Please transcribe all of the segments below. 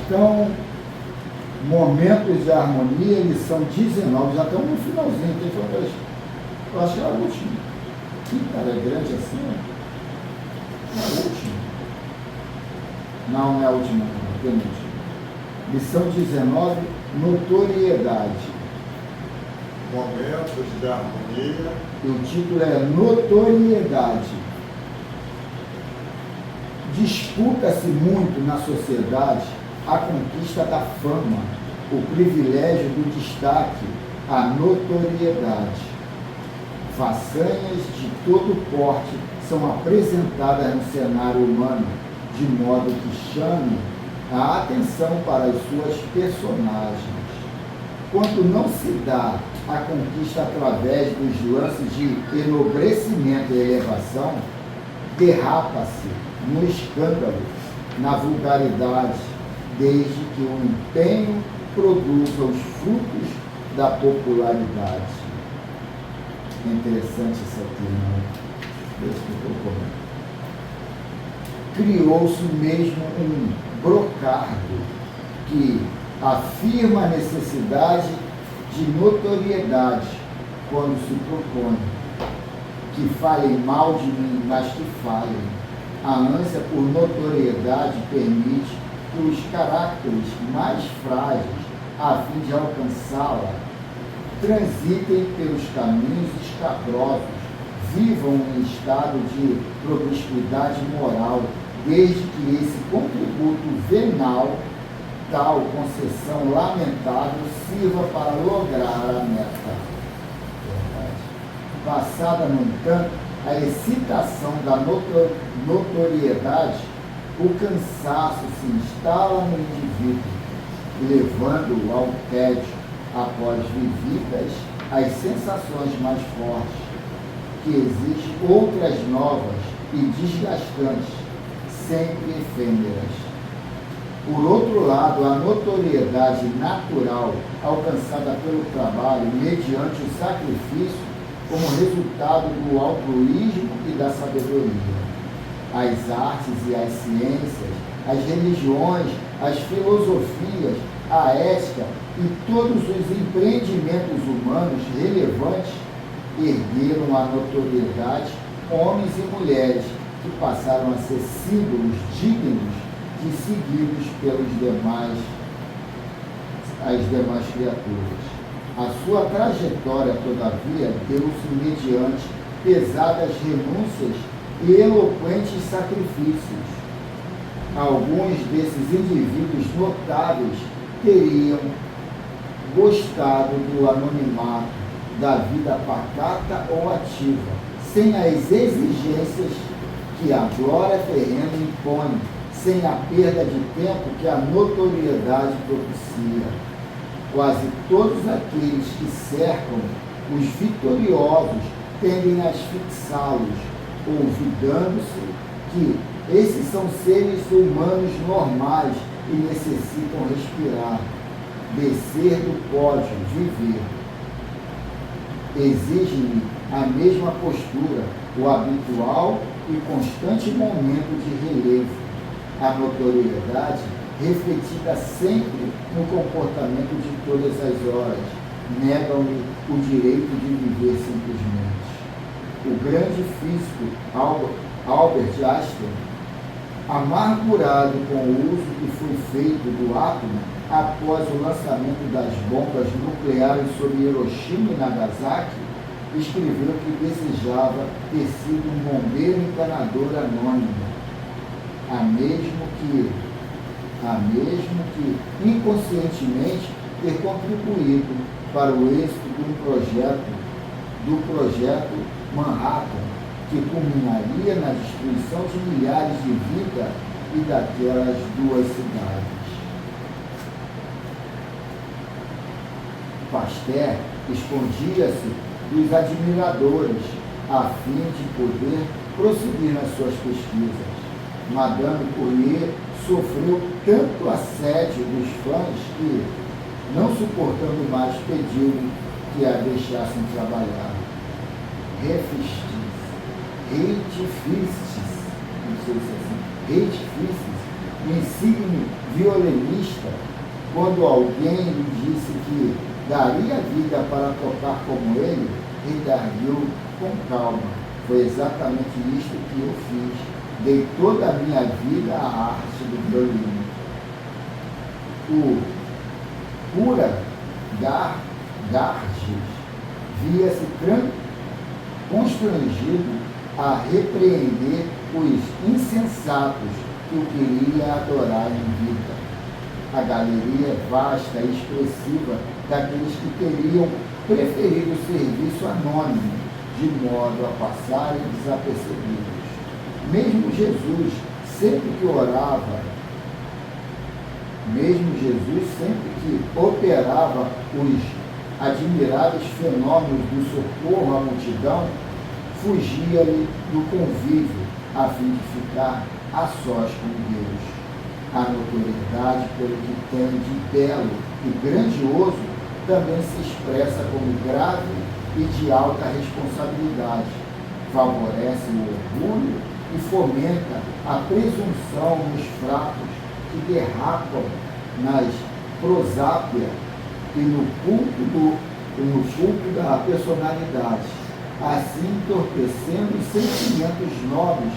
Então, Momentos de Harmonia, lição 19, já estamos no finalzinho, tem outras, eu acho que é a última. Que cara é grande assim, né? É a última. Não é a última, não, é a penúltima. Lição 19, notoriedade. Momentos de harmonia. E o título é Notoriedade. Disputa-se muito na sociedade a conquista da fama, o privilégio do destaque, a notoriedade. Façanhas de todo porte são apresentadas no cenário humano, de modo que chame a atenção para as suas personagens. Quando não se dá a conquista através dos lances de enobrecimento e elevação, derrapa-se no escândalo, na vulgaridade, desde que o empenho produza os frutos da popularidade. É interessante isso aqui, não é? Deixa eu procurar. Criou-se mesmo um brocardo que afirma a necessidade de notoriedade quando se propõe que falem mal de mim, mas que falem. A ânsia por notoriedade permite que os caracteres mais frágeis, a fim de alcançá-la, transitem pelos caminhos escabrosos, vivam em estado de promiscuidade moral, desde que esse contributo venal, tal concessão lamentável, sirva para lograr a meta. Passada, no entanto, a excitação da notoriedade, o cansaço se instala no indivíduo, levando-o ao tédio após vividas as sensações mais fortes, que exigem outras novas e desgastantes, sempre efêmeras. Por outro lado, a notoriedade natural alcançada pelo trabalho mediante o sacrifício como resultado do altruísmo e da sabedoria. As artes e as ciências, as religiões, as filosofias, a ética e todos os empreendimentos humanos relevantes ergueram a notoriedade homens e mulheres que passaram a ser símbolos dignos de seguidos as demais criaturas. A sua trajetória, todavia, deu-se mediante pesadas renúncias e eloquentes sacrifícios. Alguns desses indivíduos notáveis teriam gostado do anonimato, da vida pacata ou ativa, sem as exigências que a glória terrena impõe, sem a perda de tempo que a notoriedade propicia. Quase todos aqueles que cercam os vitoriosos tendem a asfixiá-los, olvidando-se que esses são seres humanos normais e necessitam respirar, descer do pódio, viver. Exige-lhe a mesma postura, o habitual e constante momento de relevo, a notoriedade refletida sempre no comportamento de todas as horas, negam-lhe o direito de viver simplesmente. O grande físico Albert Einstein, amargurado com o uso que foi feito do átomo após o lançamento das bombas nucleares sobre Hiroshima e Nagasaki, escreveu que desejava ter sido um bombeiro encanador anônimo, a mesmo que inconscientemente ter contribuído para o êxito do projeto Manhattan, que culminaria na destruição de milhares de vidas e daquelas duas cidades. Pasteur escondia-se dos admiradores a fim de poder prosseguir nas suas pesquisas. Madame Curie sofreu tanto assédio dos fãs que, não suportando mais, pediu que a deixassem trabalhar. Reitifices insigne violinista, quando alguém lhe disse que daria vida para tocar como ele, redarguiu com calma: foi exatamente isto que eu fiz. Dei toda a minha vida à arte do violino. O cura Garges via-se constrangido a repreender os insensatos que o queria adorar em vida. A galeria vasta e expressiva daqueles que teriam preferido o serviço anônimo, de modo a passarem desapercebidos. Mesmo Jesus, sempre que operava os admiráveis fenômenos do socorro à multidão, fugia-lhe do convívio, a fim de ficar a sós com Deus. A notoriedade pelo que tem de belo e grandioso também se expressa como grave e de alta responsabilidade. Favorece o orgulho e fomenta a presunção nos fracos que derrapam nas prosápias e no culto da personalidade, assim entorpecendo os sentimentos nobres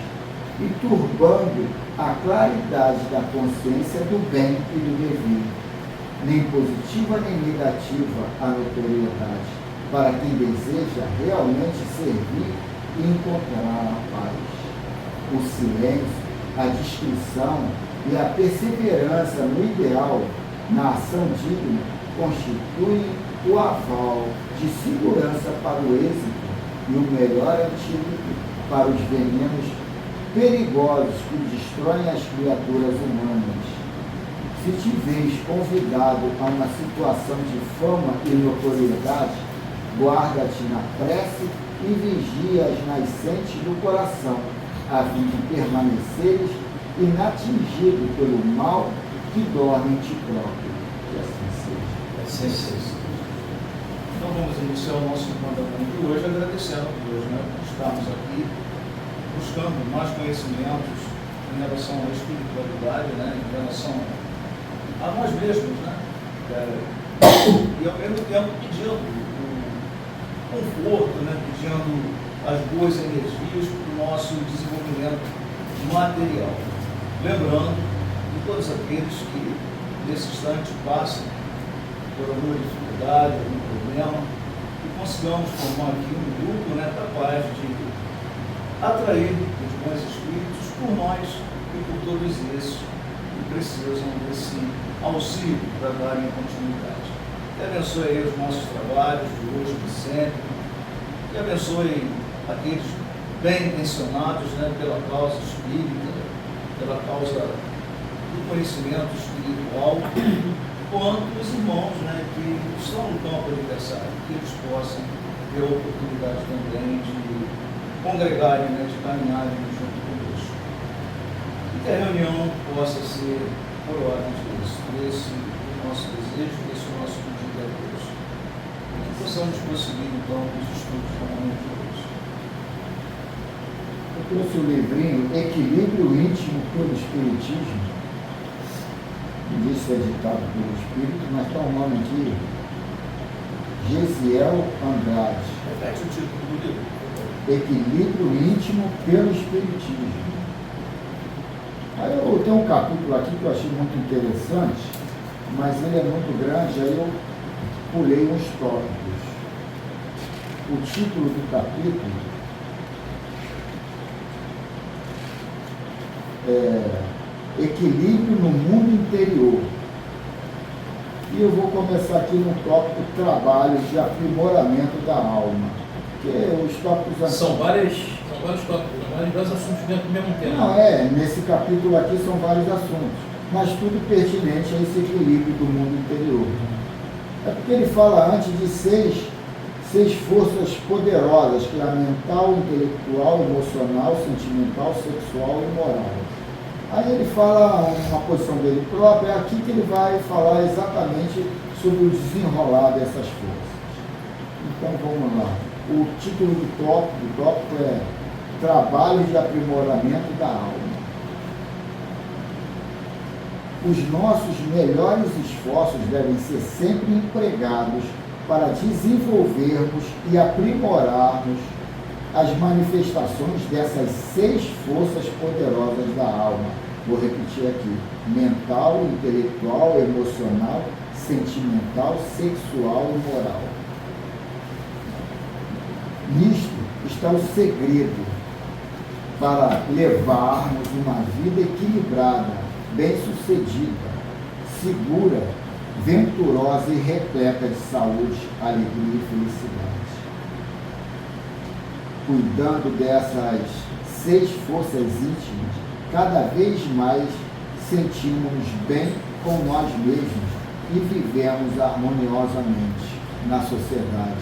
e turbando a claridade da consciência do bem e do dever. Nem positiva nem negativa a notoriedade, para quem deseja realmente servir e encontrar a paz. O silêncio, a discrição e a perseverança no ideal, na ação digna, constituem o aval de segurança para o êxito e o melhor antídoto para os venenos perigosos que destroem as criaturas humanas. Se te vês convidado a uma situação de fama e notoriedade, guarda-te na prece e vigia as nascentes do coração, a fim de permaneceres inatingido pelo mal que dorme em ti próprio. Que assim seja. Assim seja. Então vamos iniciar o nosso encontro de hoje agradecendo a Deus, né? Estamos aqui buscando mais conhecimentos em relação à espiritualidade, né? Em relação a nós mesmos, né? E ao mesmo tempo pedindo o conforto, né? Pedindo as boas energias para o nosso desenvolvimento material. Lembrando de todos aqueles que nesse instante passam por alguma dificuldade, algum problema, e consigamos formar aqui um grupo, né, capaz de atrair os bons espíritos por nós e por todos esses que precisam desse auxílio para darem continuidade. Que abençoe aí os nossos trabalhos de hoje e de sempre, que abençoe aqueles bem intencionados, né, pela causa espírita, pela causa do conhecimento espiritual, quanto os irmãos, né, que estão no campo adversário, que eles possam ter a oportunidade também de congregarem, né, de caminharem junto conosco. E que a reunião possa ser por ordem de Deus. Esse é o nosso desejo, esse é o nosso pedido a Deus. E que possamos conseguir, então, os estudos da manhã de hoje. Eu trouxe o livrinho Equilíbrio Íntimo pelo Espiritismo. Isso é editado pelo Espírito, mas está o nome aqui, Gesiel Andrade. Repete o título do livro. Equilíbrio Íntimo pelo Espiritismo. Aí eu tenho um capítulo aqui que eu achei muito interessante, mas ele é muito grande, aí eu pulei uns tópicos. O título do capítulo é Equilíbrio no Mundo Interior. E eu vou começar aqui no tópico Trabalhos de Aprimoramento da Alma. Que os tópicos são vários tópicos, vários assuntos dentro do mesmo tema. Não, nesse capítulo aqui são vários assuntos, mas tudo pertinente a esse equilíbrio do mundo interior. É porque ele fala antes de seis forças poderosas, que é a mental, intelectual, emocional, sentimental, sexual e moral. Aí ele fala uma posição dele própria, é aqui que ele vai falar exatamente sobre o desenrolar dessas forças. Então vamos lá. O título do tópico é Trabalhos de Aprimoramento da Alma. Os nossos melhores esforços devem ser sempre empregados para desenvolvermos e aprimorarmos as manifestações dessas 6 forças poderosas da alma. Vou repetir aqui: mental, intelectual, emocional, sentimental, sexual e moral. Nisto está o segredo para levarmos uma vida equilibrada, bem-sucedida, segura, venturosa e repleta de saúde, alegria e felicidade. Cuidando dessas 6 forças íntimas, cada vez mais sentimos bem com nós mesmos e vivemos harmoniosamente na sociedade,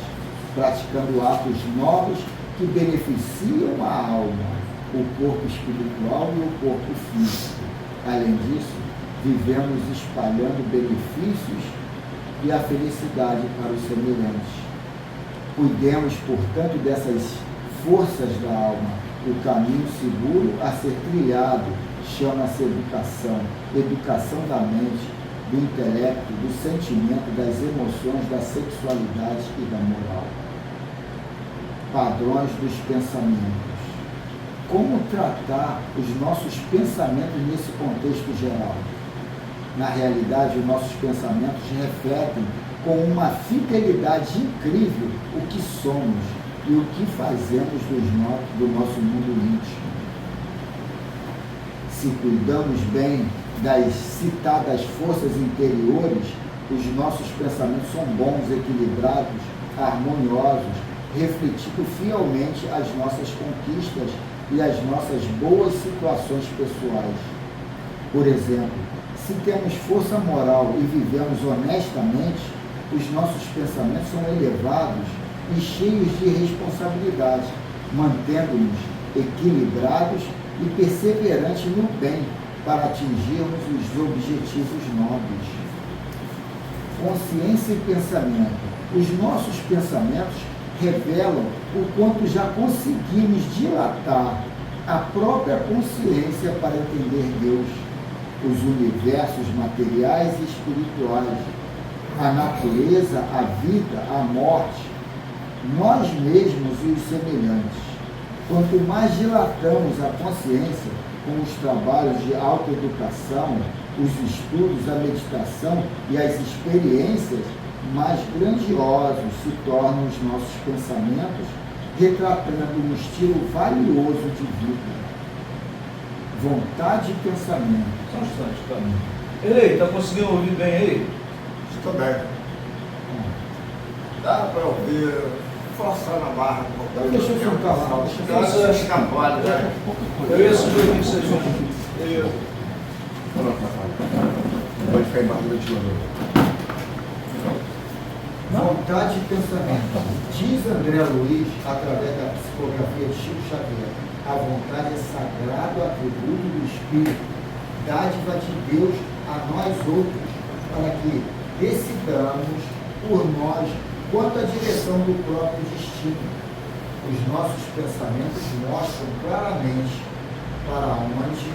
praticando atos nobres que beneficiam a alma, o corpo espiritual e o corpo físico. Além disso, vivemos espalhando benefícios e a felicidade para os semelhantes. Cuidemos, portanto, dessas forças da alma. O caminho seguro a ser trilhado chama-se educação. Educação da mente, do intelecto, do sentimento, das emoções, da sexualidade e da moral. Padrões dos pensamentos. Como tratar os nossos pensamentos nesse contexto geral? Na realidade, os nossos pensamentos refletem com uma fidelidade incrível o que somos e o que fazemos do nosso mundo íntimo. Se cuidamos bem das citadas forças interiores, os nossos pensamentos são bons, equilibrados, harmoniosos, refletindo fielmente as nossas conquistas e as nossas boas situações pessoais. Por exemplo, se temos força moral e vivemos honestamente, os nossos pensamentos são elevados e cheios de responsabilidade, mantendo-nos equilibrados e perseverantes no bem para atingirmos os objetivos nobres. Consciência e pensamento. Os nossos pensamentos revelam o quanto já conseguimos dilatar a própria consciência para entender Deus, os universos materiais e espirituais, a natureza, a vida, a morte, nós mesmos e os semelhantes. Quanto mais dilatamos a consciência com os trabalhos de autoeducação, os estudos, a meditação e as experiências, mais grandiosos se tornam os nossos pensamentos, retratando um estilo valioso de vida. Vontade e pensamento. Só um instante, cara. Ei, está conseguindo ouvir bem aí? Estou bem. Dá para ouvir, forçar na barra. Deixa eu ficar lá. Deixa eu escapar, né? Eu ia sugerir que vocês vão. Pode ficar embaixo do ventilador. Vontade e pensamento. Diz André Luiz, através da psicografia de Chico Xavier, a vontade é sagrado atributo do Espírito, dádiva de Deus a nós outros, para que decidamos por nós quanto à direção do próprio destino. Os nossos pensamentos mostram claramente para onde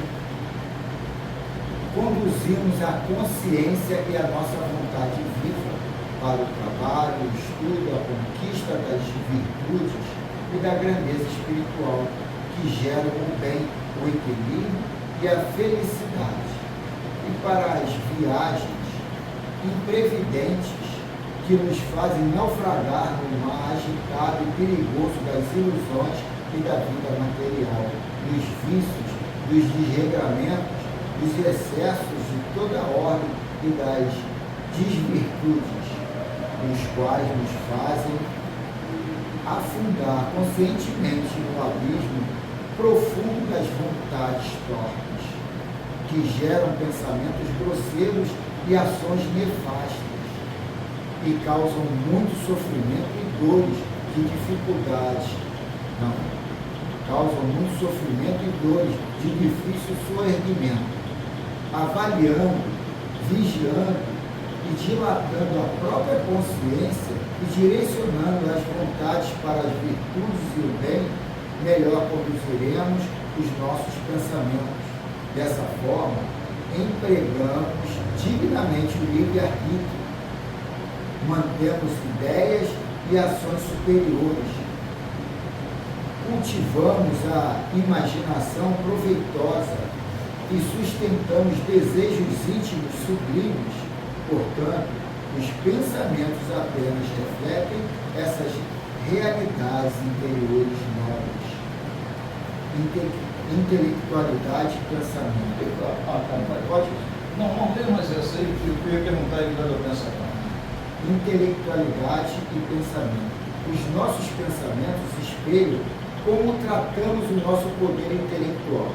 conduzimos a consciência e a nossa vontade viva para o trabalho, o estudo, a conquista das virtudes e da grandeza espiritual que geram o bem, o equilíbrio e a felicidade. E para as viagens imprevidentes que nos fazem naufragar no mar agitado e perigoso das ilusões e da vida material, dos vícios, dos desregramentos, dos excessos de toda ordem e das desvirtudes, os quais nos fazem afundar conscientemente no abismo profundo das vontades torpes, que geram pensamentos grosseiros e ações nefastas, e causam muito sofrimento e dores de dificuldades. Não, causam muito sofrimento e dores de difícil soerguimento. Avaliando, vigiando e dilatando a própria consciência e direcionando as vontades para as virtudes e o bem, melhor conduziremos os nossos pensamentos. Dessa forma, empregamos dignamente o livre-arbítrio, mantemos ideias e ações superiores, cultivamos a imaginação proveitosa e sustentamos desejos íntimos sublimes. Portanto, os pensamentos apenas refletem essas realidades interiores nobres. Intelectualidade e pensamento. Pode? Não tem mais essa aí, que eu ia perguntar ele da pensamento. Intelectualidade e pensamento. Os nossos pensamentos espelham como tratamos o nosso poder intelectual.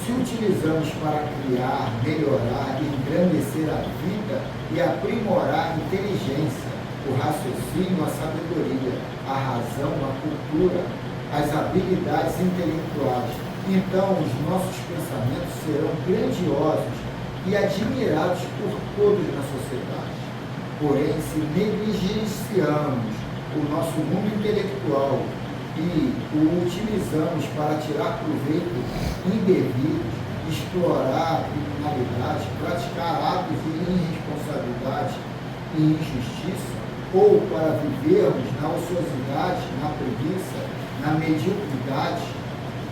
Se utilizamos para criar, melhorar e engrandecer a vida e aprimorar a inteligência, o raciocínio, a sabedoria, a razão, a cultura, as habilidades intelectuais, então os nossos pensamentos serão grandiosos e admirados por todos na sociedade. Porém, se negligenciamos o nosso mundo intelectual e o utilizamos para tirar proveito indevido, explorar a criminalidade, praticar atos de irresponsabilidade e injustiça, ou para vivermos na ociosidade, na preguiça, na mediocridade,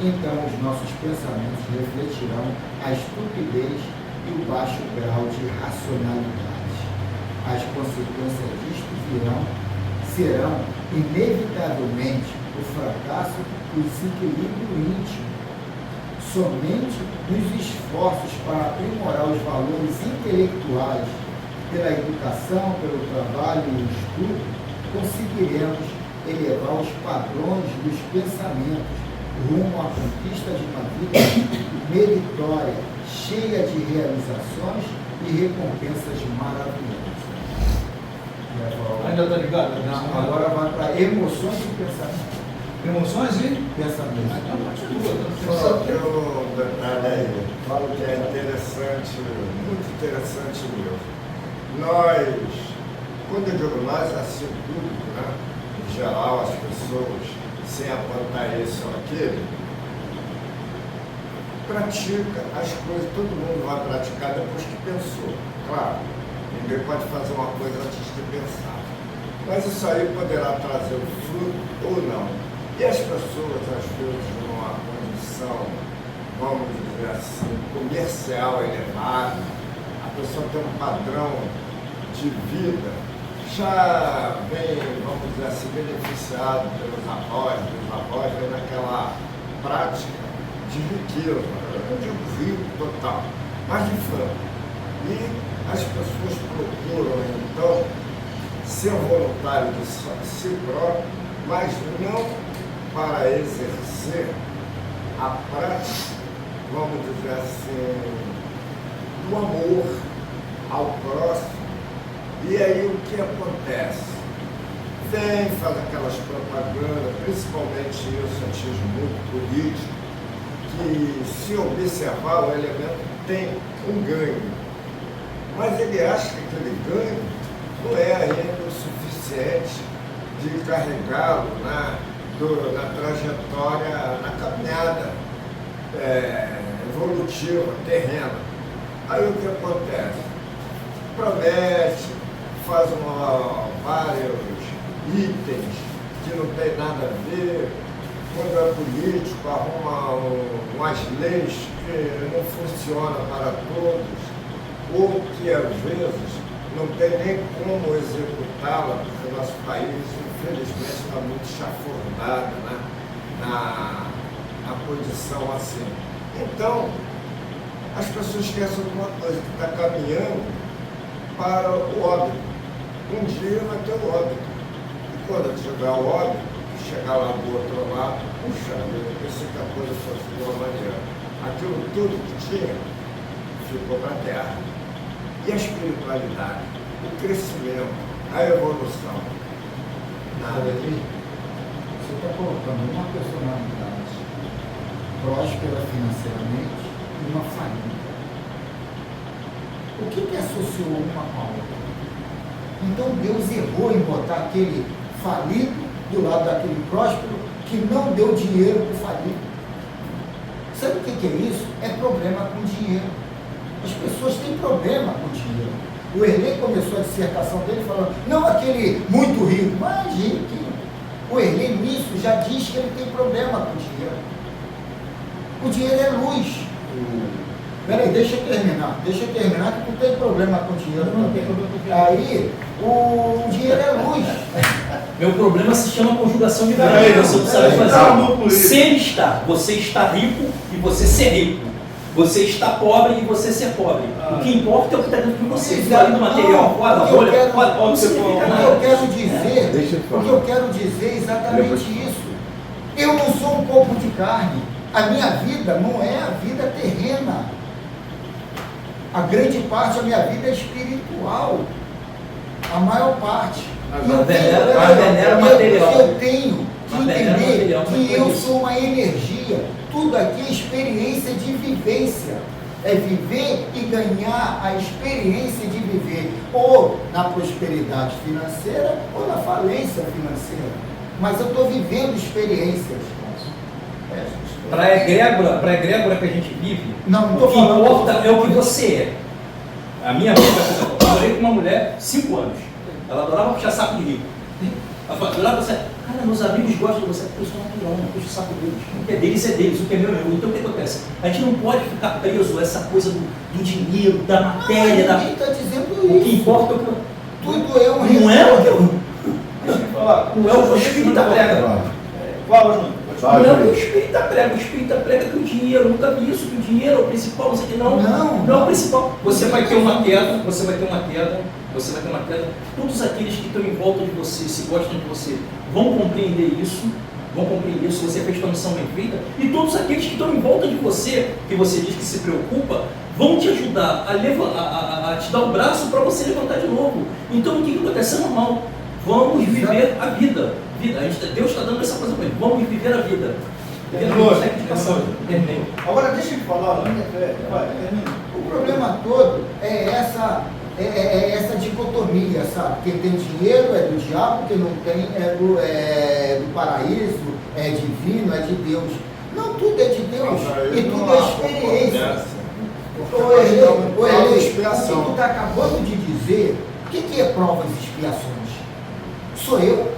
então os nossos pensamentos refletirão a estupidez e o baixo grau de racionalidade. As consequências disto serão inevitavelmente o fracasso do desequilíbrio íntimo. Somente nos esforços para aprimorar os valores intelectuais pela educação, pelo trabalho e o estudo, conseguiremos elevar os padrões dos pensamentos rumo à conquista de uma vida meritória, cheia de realizações e recompensas maravilhosas. Ainda está ligado? Não, agora vai para emoções e pensamento. Emoções e? Pensamento. Então continua. Só que um detalhe aí, falo que é interessante, muito interessante mesmo. Nós, quando eu digo nós, assim, público, né? Em geral, as pessoas, sem apontar isso ou aquilo, pratica as coisas, todo mundo vai praticar depois que pensou. Claro, ninguém pode fazer uma coisa antes de pensar. Mas isso aí poderá trazer o fruto ou não. E as pessoas, às vezes, numa condição, vamos dizer assim, comercial elevada, a pessoa tem um padrão de vida, já vem, vamos dizer assim, beneficiado pelos avós, vem naquela prática de riqueza, eu não digo rico total, mas de franco. E as pessoas procuram, então, ser voluntário de si próprio, mas não para exercer a prática, vamos dizer assim, do amor ao próximo. E aí o que acontece? Vem, faz aquelas propagandas, principalmente isso, atinge muito político, que se observar o elemento tem um ganho. Mas ele acha que aquele ganho não é ainda o suficiente de carregá-lo na trajetória, na caminhada evolutiva, terrena. Aí o que acontece? Promete, faz vários itens que não tem nada a ver. Quando é político, arruma umas leis que não funcionam para todos, ou que às vezes não tem nem como executá-la, porque o nosso país, infelizmente, está muito chafurdado, né? na condição assim. Então, as pessoas esquecem alguma coisa, que está caminhando para o óbito. Um dia vai ter o óbito. E quando chegar o óbito, chegar lá do outro lado, puxa vida, eu pensei que a coisa fosse de uma maneira. Aquilo tudo que tinha ficou para a terra. E a espiritualidade, o crescimento, a evolução. Nada aqui. Você está colocando uma personalidade próspera financeiramente e uma falida. O que associou uma com a outra? Então Deus errou em botar aquele falido do lado daquele próspero que não deu dinheiro para o falido. Sabe o que é isso? É problema com dinheiro. As pessoas têm problema com dinheiro. O Erlei começou a dissertação dele falando, não aquele muito rico, mas riquinho. O Erlei nisso já diz que ele tem problema com dinheiro. O dinheiro é luz. Peraí, deixa eu terminar que tu tem problema com dinheiro. Não tem problema com dinheiro. Aí, o dinheiro é luz. Meu problema se chama conjugação de Peraí, verbos. Você não sabe vamos fazer. Ser estar. Você está rico e você ser rico. Você está pobre e você ser pobre. O que importa é o que está dentro de você. Exato. Do material, fora da bolha, fora O que eu quero dizer, Deixa eu o falar. que eu quero dizer é exatamente isso. Eu não sou um corpo de carne. A minha vida não é a vida terrena. A grande parte da minha vida é espiritual. A maior parte. Mas E eu venera material. eu tenho que Mas venera entender material, que mas eu isso. sou uma energia. Tudo aqui é experiência de vivência. É viver e ganhar a experiência de viver, ou na prosperidade financeira, ou na falência financeira. Mas eu estou vivendo experiências. Para a egrégora que a gente vive, Não o estou que falando. importa é o que você é. A minha mãe, eu morei com uma mulher 5 anos. Ela adorava puxar saco de rico. Ela adorava você. Cara, meus amigos gostam de você porque eu sou natural, não puxo o saco deles. O que é deles é deles, o que é meu é meu. Então o que acontece? A gente não pode ficar preso a essa coisa do dinheiro, da matéria, da. Ninguém está dizendo O que isso. importa é o que eu. Tudo é um Não é o que eu. Deixa eu falar. Não é o espírita prega. Fala, Júnior. Não é o que o espírita prega. O espírita prega que o dinheiro, nunca vi isso, que o dinheiro é o principal, não sei o que não. Não é o principal. Você vai ter uma queda, você vai ter uma queda. Todos aqueles que estão em volta de você, se gostam de você, vão compreender isso, se você fez tua missão bem feita, e todos aqueles que estão em volta de você, que você diz que se preocupa, vão te ajudar a te dar o braço para você levantar de novo. Então o que acontece? É normal. Vamos viver a vida. Deus está dando essa coisa para ele. Vamos viver a vida. Terminei. Agora deixa eu te falar, termina. O problema todo é essa dicotomia, sabe? Quem tem dinheiro é do diabo, quem não tem é do paraíso, é divino, é de Deus. Não, tudo é de Deus. E tudo é experiência. O que tu está acabando de dizer, o que é provas e expiações? Sou eu.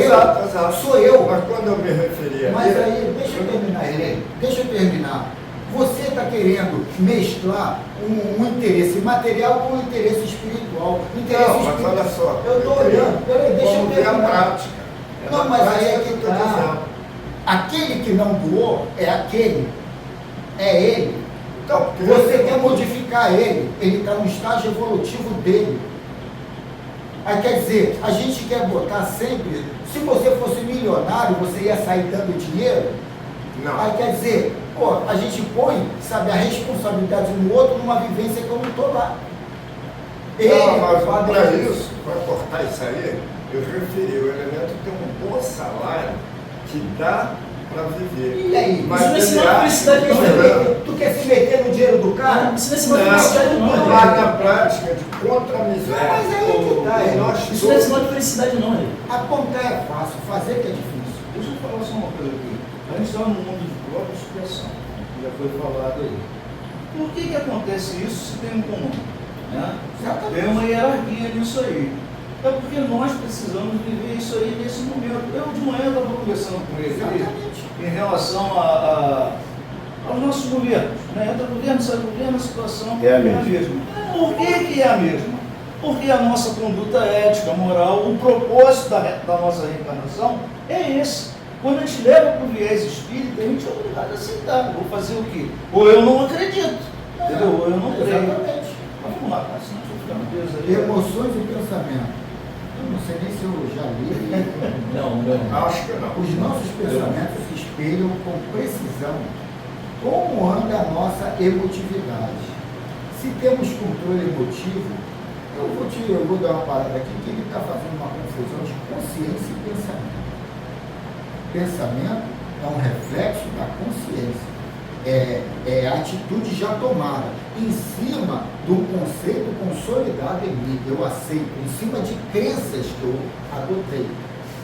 Exato. Sou eu. Mas quando eu me referi a Mas ele, aí, deixa eu terminar, Helene. Deixa eu terminar. Você está querendo mesclar um interesse material com um interesse espiritual. mas olha só. Eu estou olhando. Peraí, deixa eu Vamos ver a terminar. prática. Não, mas aí é que tá. Aquele que não doou é aquele. É ele. Então, Você quer modificar ele. Ele está no estágio evolutivo dele. Aí quer dizer, a gente quer botar sempre, se você fosse milionário, você ia sair dando dinheiro? Não. Aí quer dizer, pô, a gente põe, sabe, a responsabilidade no outro numa vivência que eu não estou lá. Não, mas pode para dizer isso, para cortar isso aí, eu referi o elemento ter um bom salário que dá para viver. E aí? Mas Isso não é sinal de felicidade, não. Tu quer se meter no dinheiro do cara? Isso não é sinal de felicidade, não. Mas na prática de contra a miséria. Mas aí que tá, e nós Isso não é sinal de felicidade, não, Eli. Apontar é fácil, fazer que é difícil. Deixa eu falar só uma coisa aqui. A gente está num mundo de prova e expiação, que já foi falado aí. Por que acontece isso se tem um comum? Né? Exatamente. Tem uma hierarquia nisso aí. É porque nós precisamos viver isso aí nesse momento. Eu de manhã estava conversando com ele Exatamente. em relação aos nossos governos. Né? Entra governo, sai governo, a situação É a mesma. Por que é a mesma? Porque a nossa conduta ética, moral, o propósito da nossa reencarnação é esse. Quando a gente leva para o viés espírita, a gente é obrigado a aceitar. Vou fazer o quê? Ou eu não acredito, entendeu? Ou eu não creio. Exatamente. Mas vamos lá, cara, senão eu vou ficar preso ali. Emoções e pensamento. Eu não sei nem se eu já li. Não. Acho que não. Os nossos pensamentos espelham com precisão como anda a nossa emotividade. Se temos controle emotivo, eu vou dar uma parada aqui, que ele está fazendo uma confusão de consciência e pensamento. Pensamento é um reflexo da consciência. É a atitude já tomada, em cima do conceito consolidado em mim, eu aceito, em cima de crenças que eu adotei.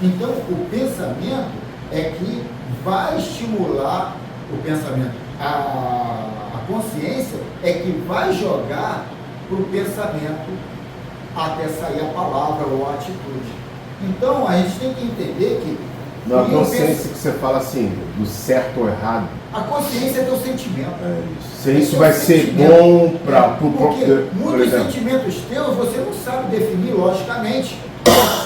Então, o pensamento é que vai estimular o pensamento, a consciência é que vai jogar para o pensamento até sair a palavra ou a atitude. Então, a gente tem que entender que... Na consciência que você fala assim, do certo ou errado. A consciência é teu sentimento. Se isso vai ser bom para... Porque muitos sentimentos teus você não sabe definir logicamente.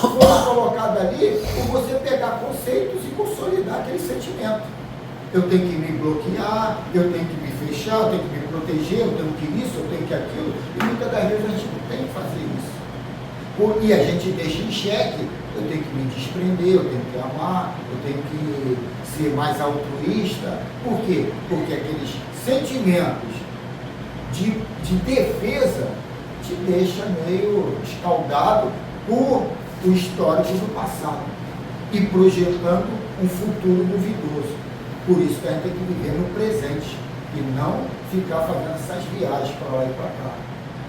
Foram colocados ali por você pegar conceitos e consolidar aquele sentimento. Eu tenho que me bloquear, eu tenho que me fechar, eu tenho que me proteger, eu tenho que isso, eu tenho que aquilo. E muitas das vezes a gente não tem que fazer isso. E a gente deixa em xeque, eu tenho que me desprender, eu tenho que amar, eu tenho que ser mais altruísta. Por quê? Porque aqueles sentimentos de defesa te deixa meio escaldado por o histórico do passado e projetando um futuro duvidoso. Por isso que a gente tem que viver no presente e não ficar fazendo essas viagens para lá e para cá.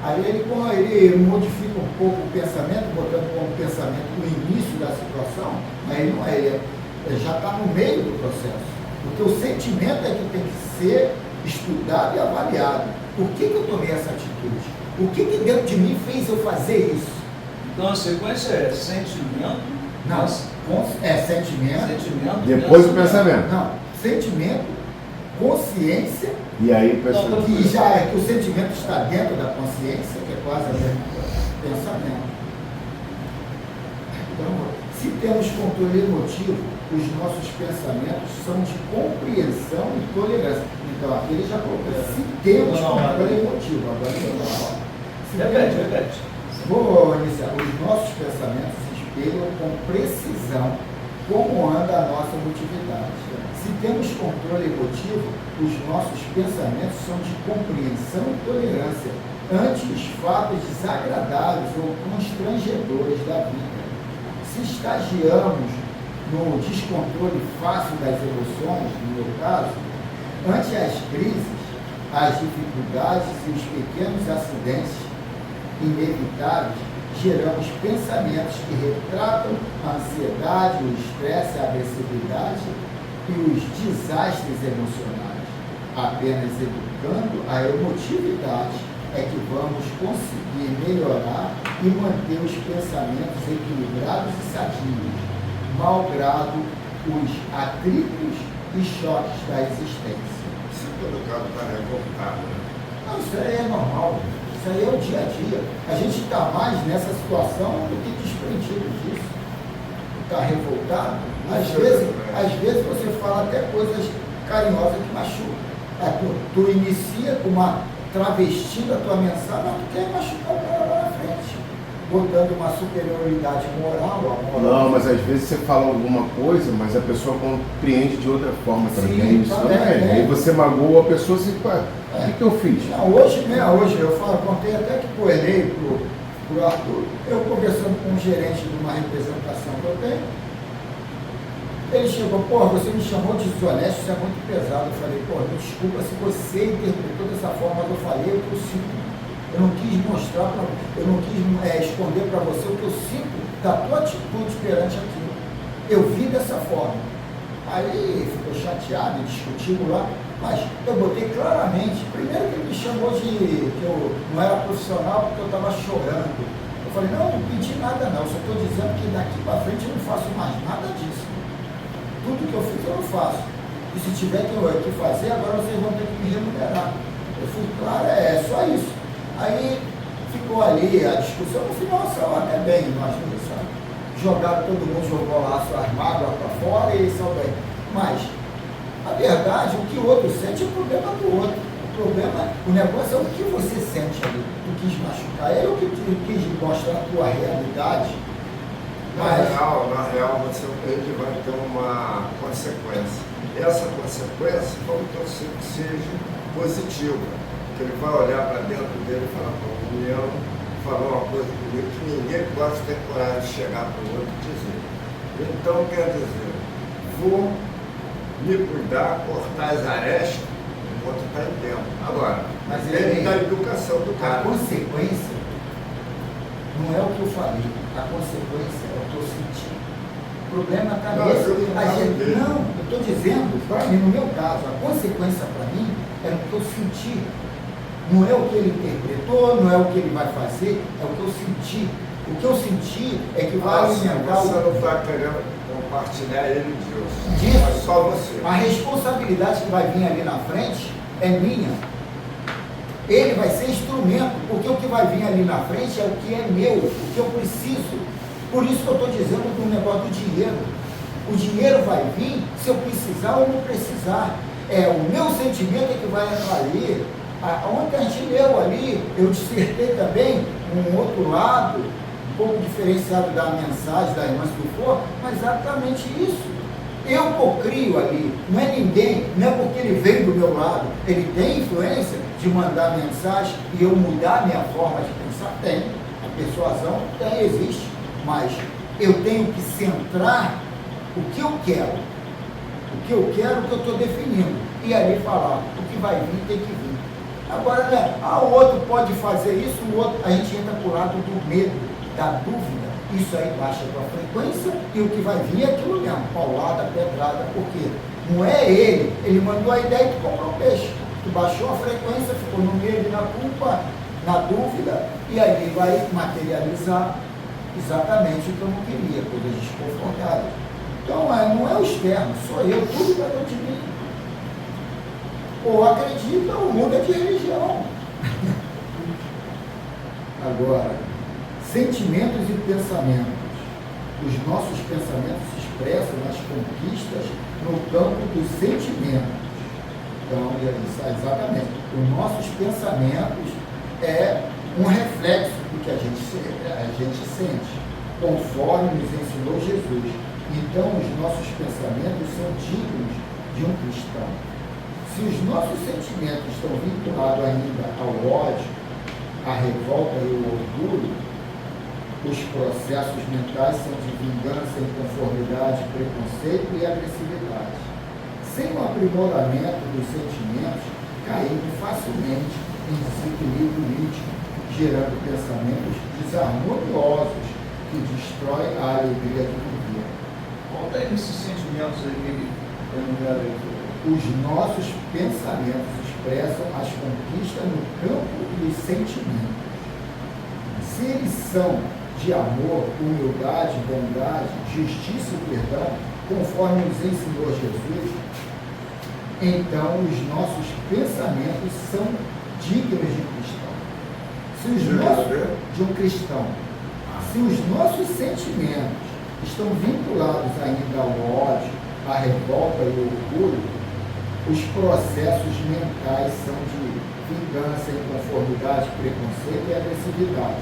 Aí ele modifica um pouco o pensamento, botando como pensamento o início da situação, mas ele não é, ele já está no meio do processo. Porque o sentimento é que tem que ser estudado e avaliado. Por que eu tomei essa atitude? O que dentro de mim fez eu fazer isso? Então a sequência é sentimento. Não, é sentimento. Depois o pensamento. Não, sentimento, consciência. E aí o pensamento. Que já é que o sentimento está dentro da consciência, que é quase a mesma coisa. Pensamento. Então, se temos controle emotivo, os nossos pensamentos são de compreensão e tolerância. Então aqui ele já colocou. Se temos controle emotivo, agora Repete. Vou iniciar. Os nossos pensamentos espelham com precisão como anda a nossa emotividade. Se temos controle emotivo, os nossos pensamentos são de compreensão e tolerância ante os fatos desagradáveis ou constrangedores da vida. Se estagiamos no descontrole fácil das emoções, no meu caso, ante as crises, as dificuldades e os pequenos acidentes inevitáveis, geramos pensamentos que retratam a ansiedade, o estresse, a agressividade e os desastres emocionais. Apenas educando a emotividade é que vamos conseguir melhorar e manter os pensamentos equilibrados e sadios, malgrado os atritos e choques da existência. Isso quando o cara está revoltado, né? Não, isso aí é normal. Isso aí é o dia a dia. A gente está mais nessa situação do que desprendido disso. Está revoltado. Às vezes você fala até coisas carinhosas que machucam. Tu inicia com uma travestindo a tua mensagem, mas tu quer machucar o cara lá na frente, botando uma superioridade moral, amorosa. Não, mas às vezes você fala alguma coisa, mas a pessoa compreende de outra forma também. Sim, Isso também. Aí você magoou a pessoa, assim, o que eu fiz? Não, hoje eu contei até que pro Enem, pro Arthur, eu conversando com um gerente de uma representação que eu tenho, ele chegou, você me chamou de desonesto, isso é muito pesado. Eu falei, me desculpa se você interpretou dessa forma, mas eu falei o que eu sinto. Eu não quis mostrar, eu não quis esconder para você o que eu sinto da tua atitude perante aquilo. Eu vi dessa forma. Aí ficou chateado, discutimos lá, mas eu botei claramente. Primeiro que ele me chamou que eu não era profissional porque eu estava chorando. Eu falei, não pedi nada não, só estou dizendo que daqui para frente eu não faço mais nada disso. Tudo que eu fiz eu não faço. E se tiver que fazer, agora vocês vão ter que me remunerar. Eu fui claro, é só isso. Aí ficou ali a discussão, no final saiu até bem, nós dois, sabe? Jogaram, todo mundo jogou lá suas mágoas para fora e saiu bem. Mas, a verdade, o que o outro sente é o problema do outro. O negócio é o que você sente ali. Tu quis machucar ele ou que tu quis mostrar a tua realidade? Na real, ele vai ter uma consequência. Essa consequência, vamos torcer que seja positiva. Que ele vai olhar para dentro dele e falar, o União falou uma coisa comigo que ninguém pode ter coragem de chegar para o outro e dizer. Então, quer dizer, vou me cuidar, cortar as arestas, enquanto está em tempo. Agora, mas ele da educação do cara. A consequência não é o que eu falei, a consequência é o que eu senti. O problema está Não, nesse. eu não A gente, dele. não, eu estou dizendo, para mim, no meu caso, a consequência para mim é o que eu senti. Não é o que ele interpretou, não é o que ele vai fazer, é o que eu senti. O que eu senti é que vai alimentar você não está querendo compartilhar ele Deus. Disso. Mas só você. A responsabilidade que vai vir ali na frente é minha. Ele vai ser instrumento, porque o que vai vir ali na frente é o que é meu, o que eu preciso. Por isso que eu estou dizendo do negócio do dinheiro. O dinheiro vai vir se eu precisar ou não precisar. É o meu sentimento é que vai entrar ali. Ontem a gente leu ali, eu dissertei também um outro lado, um pouco diferenciado da mensagem da irmã do for, mas exatamente isso. Eu cocrio ali, não é ninguém, não é porque ele veio do meu lado, ele tem influência de mandar mensagem e eu mudar minha forma de pensar? Tem. A persuasão tem, existe, mas eu tenho que centrar o que eu quero, o que eu estou definindo, e ali falar, o que vai vir tem que vir. Agora, né, o outro pode fazer isso, o outro, a gente entra para o lado do medo, da dúvida. Isso aí baixa a tua frequência e o que vai vir é aquilo mesmo, paulada, pedrada, porque não é ele mandou a ideia e tu comprou o peixe. Tu baixou a frequência, ficou no medo, na culpa, na dúvida, e aí vai materializar exatamente o que eu não queria, coisas desconfortáveis. Então, não é o externo, sou eu, tudo vai dentro de mim. Ou acredita ou muda de religião. Agora, sentimentos e pensamentos. Os nossos pensamentos se expressam nas conquistas no campo dos sentimentos. Então, exatamente. Os nossos pensamentos é um reflexo do que a gente sente, conforme nos ensinou Jesus. Então, os nossos pensamentos são dignos de um cristão. Se os nossos sentimentos estão vinculados ainda ao ódio, à revolta e ao orgulho, os processos mentais são de vingança, inconformidade, preconceito e agressividade. Sem o aprimoramento dos sentimentos, caímos facilmente em desequilíbrio íntimo, gerando pensamentos desarmoniosos que destroem a alegria de viver. Volta aí nesses sentimentos aí que ele enumera aí. Os nossos pensamentos expressam as conquistas no campo dos sentimentos. Se eles são de amor, humildade, bondade, justiça e perdão, conforme nos ensinou Jesus, então os nossos pensamentos são dignos de cristão. Se os nossos, de um cristão, se os nossos sentimentos estão vinculados ainda ao ódio, à revolta e ao orgulho, os processos mentais são de vingança, inconformidade, preconceito e agressividade.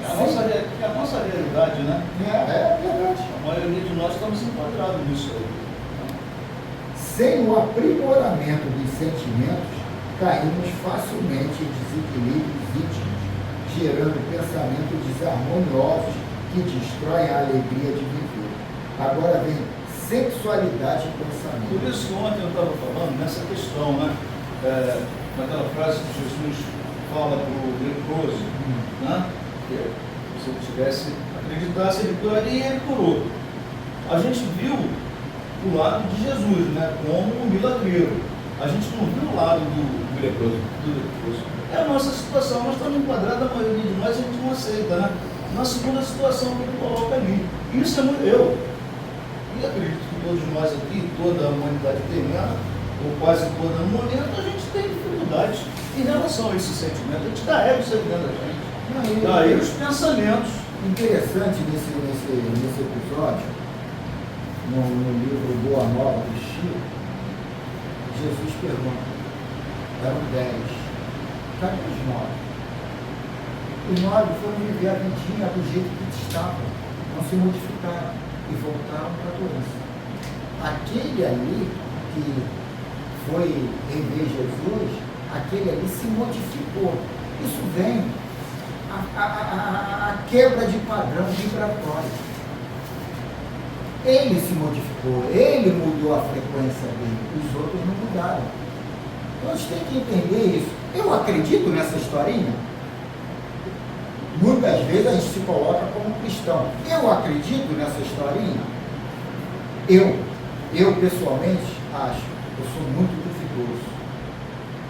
É a nossa realidade, né? É verdade. A maioria de nós estamos enquadrados nisso aí. Sem o aprimoramento dos sentimentos, caímos facilmente em desequilíbrios íntimos, gerando pensamentos desarmoniosos que destroem a alegria de viver. Agora vem sexualidade e pensamento. Por isso que ontem eu estava falando nessa questão, né? Naquela frase que Jesus fala para o leproso, né? Que se ele tivesse acreditasse, ele curaria e ele curou. A gente viu o lado de Jesus, né? Como um milagreiro. A gente não viu o lado do leproso. É a nossa situação, nós estamos enquadrados, a maioria de nós a gente não aceita, né? Na segunda situação que ele coloca ali. Isso é muito eu. E acredito que todos nós aqui, toda a humanidade terrena, ou quase toda no momento, a gente tem dificuldades em relação a esse sentimento. A gente carrega isso aí dentro da gente. Daí os pensamentos. Interessante nesse episódio, no livro Boa Nova do Chico, Jesus pergunta, eram 10, cadê os 9? Os 9 foram viver a vidinha do jeito que estavam, não se modificaram e voltaram para a doença. Aquele ali que foi rever Jesus, aquele ali se modificou. Isso vem a quebra de padrão vibratório. Ele se modificou, ele mudou a frequência dele, os outros não mudaram. Então a gente tem que entender isso. Eu acredito nessa historinha. Muitas vezes a gente se coloca como cristão. Eu acredito nessa historinha? Eu pessoalmente acho, eu sou muito duvidoso,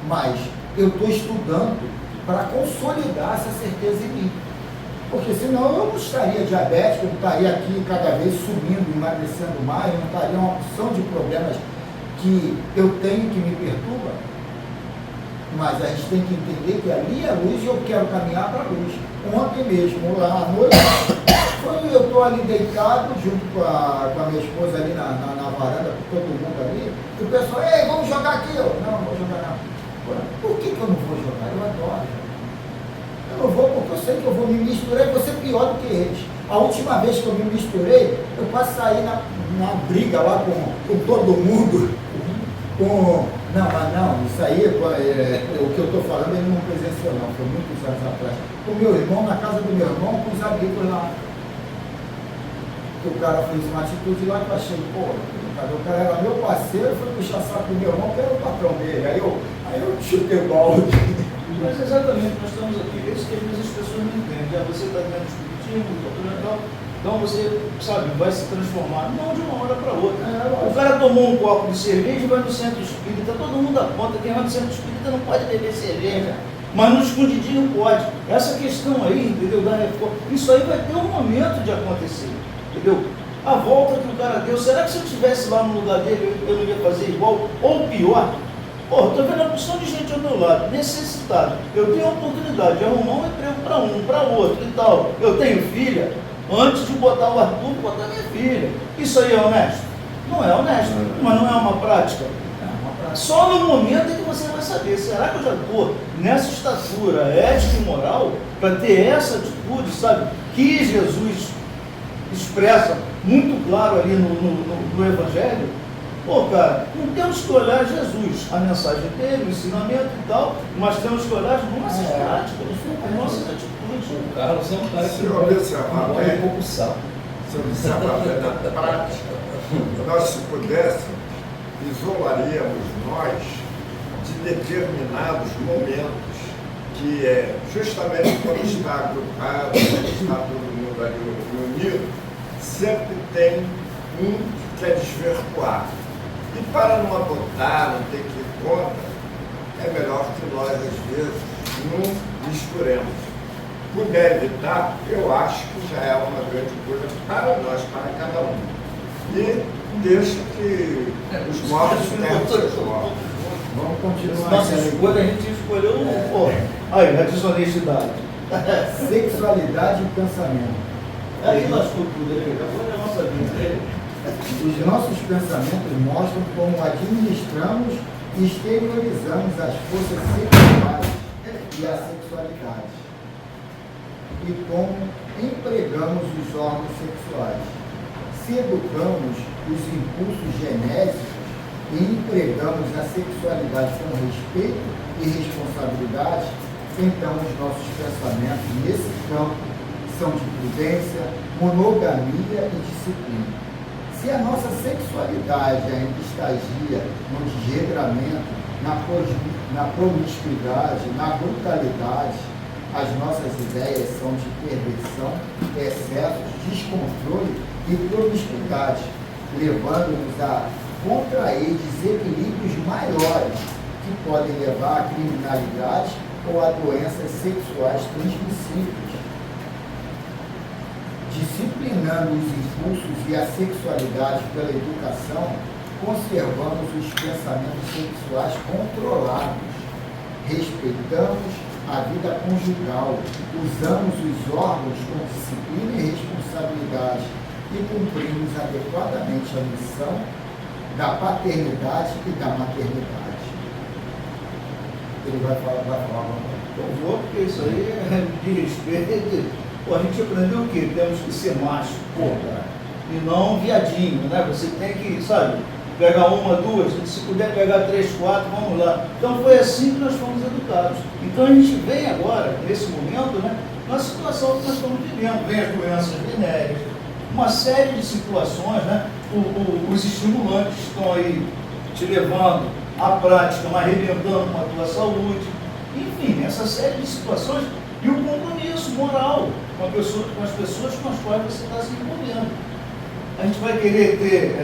mas eu estou estudando para consolidar essa certeza em mim. Porque senão eu não estaria diabético, eu não estaria aqui cada vez subindo, emagrecendo mais, eu não estaria uma opção de problemas que eu tenho que me perturba. Mas a gente tem que entender que ali é a luz e eu quero caminhar para a luz. Ontem mesmo, lá à noite, quando eu estou ali deitado, junto com a minha esposa ali na varanda, com todo mundo ali, e o pessoal, ei, vamos jogar aqui. Eu, não vou jogar não. Por que eu não vou jogar? Eu adoro. Eu não vou porque eu sei que eu vou me misturar e vou ser pior do que eles. A última vez que eu me misturei, eu quase saí na briga lá com todo mundo. Não, mas não, isso aí, o que eu estou falando, ele não presenciou não, foi muitos anos atrás. Com o meu irmão, na casa do meu irmão, com os amigos lá. O cara fez uma atitude lá que eu achei, pô, o cara era meu parceiro, foi puxar saco do meu irmão, que era o patrão dele. Aí eu chutei o balde. Mas exatamente, nós estamos aqui, é isso que às vezes as pessoas não entendem. Já você está vendo espiritismo, doutrina e tal, então você, sabe, vai se transformar, não de uma hora para outra. O cara tomou um copo de cerveja e vai no centro espírita, todo mundo aponta, quem vai no centro espírita não pode beber cerveja, mas no escondidinho pode. Essa questão aí, entendeu, da reforma, isso aí vai ter um momento de acontecer, entendeu? A volta que o cara deu, será que se eu estivesse lá no lugar dele, eu não ia fazer igual, ou pior? Pô, estou vendo a opção de gente ao meu lado, necessitado. Eu tenho a oportunidade de arrumar um emprego para um, para outro e tal. Eu tenho filha, antes de botar o Arthur, botar minha filha. Isso aí é honesto? Não é honesto, mas não é uma prática. Só no momento é que você vai saber, será que eu já estou nessa estatura ética e moral para ter essa atitude, sabe? Que Jesus expressa muito claro ali no Evangelho. Pô, cara, não temos que olhar Jesus, a mensagem dele, o ensinamento e tal, mas temos que olhar as nossas práticas, as nossas atitudes. O Carlos é um cara que Se eu observar não é pouco sal. se observar bem na prática, nós, se pudéssemos, isolaríamos nós de determinados momentos, que é justamente quando está agrupado, quando está todo mundo ali unido, sempre tem um que quer desvirtuar. E para não apontar, não ter que ir contra, é melhor que nós, às vezes, não misturemos. Puder evitar, eu acho que já é uma grande coisa para nós, para cada um. E deixa que os mortos tenham seus mortos. Vamos continuar. Nossa escolha, a gente escolheu aí, a desonestidade. Sexualidade e pensamento. Aí lascou tudo, ele acabou da nossa vida. Os nossos pensamentos mostram como administramos e exteriorizamos as forças sexuais e a sexualidade, e como empregamos os órgãos sexuais. Se educamos os impulsos genésicos e empregamos a sexualidade com respeito e responsabilidade, então os nossos pensamentos nesse campo são de prudência, monogamia e disciplina. Se a nossa sexualidade ainda estagia no desregramento, na promiscuidade, na brutalidade, as nossas ideias são de perversão, excessos, descontrole e promiscuidade, levando-nos a contrair desequilíbrios maiores que podem levar à criminalidade ou a doenças sexuais transmissíveis. Disciplinando os impulsos e a sexualidade pela educação, conservamos os pensamentos sexuais controlados, respeitamos a vida conjugal, usamos os órgãos com disciplina e responsabilidade e cumprimos adequadamente a missão da paternidade e da maternidade. Ele vai falar. Eu vou, porque isso aí é de respeito. Pô, a gente aprendeu o quê? Temos que ser macho, cara, e não viadinho, né? Você tem que, sabe, pegar uma, duas, se puder pegar 3, 4, vamos lá. Então foi assim que nós fomos educados. Então a gente vem agora, nesse momento, né, na situação que nós estamos vivendo. Vem as doenças venéreas, uma série de situações, né? Os estimulantes estão aí te levando à prática, mas arrebentando com a tua saúde. Enfim, essa série de situações e o compromisso moral com as pessoas com as quais você está se envolvendo. A gente vai querer ter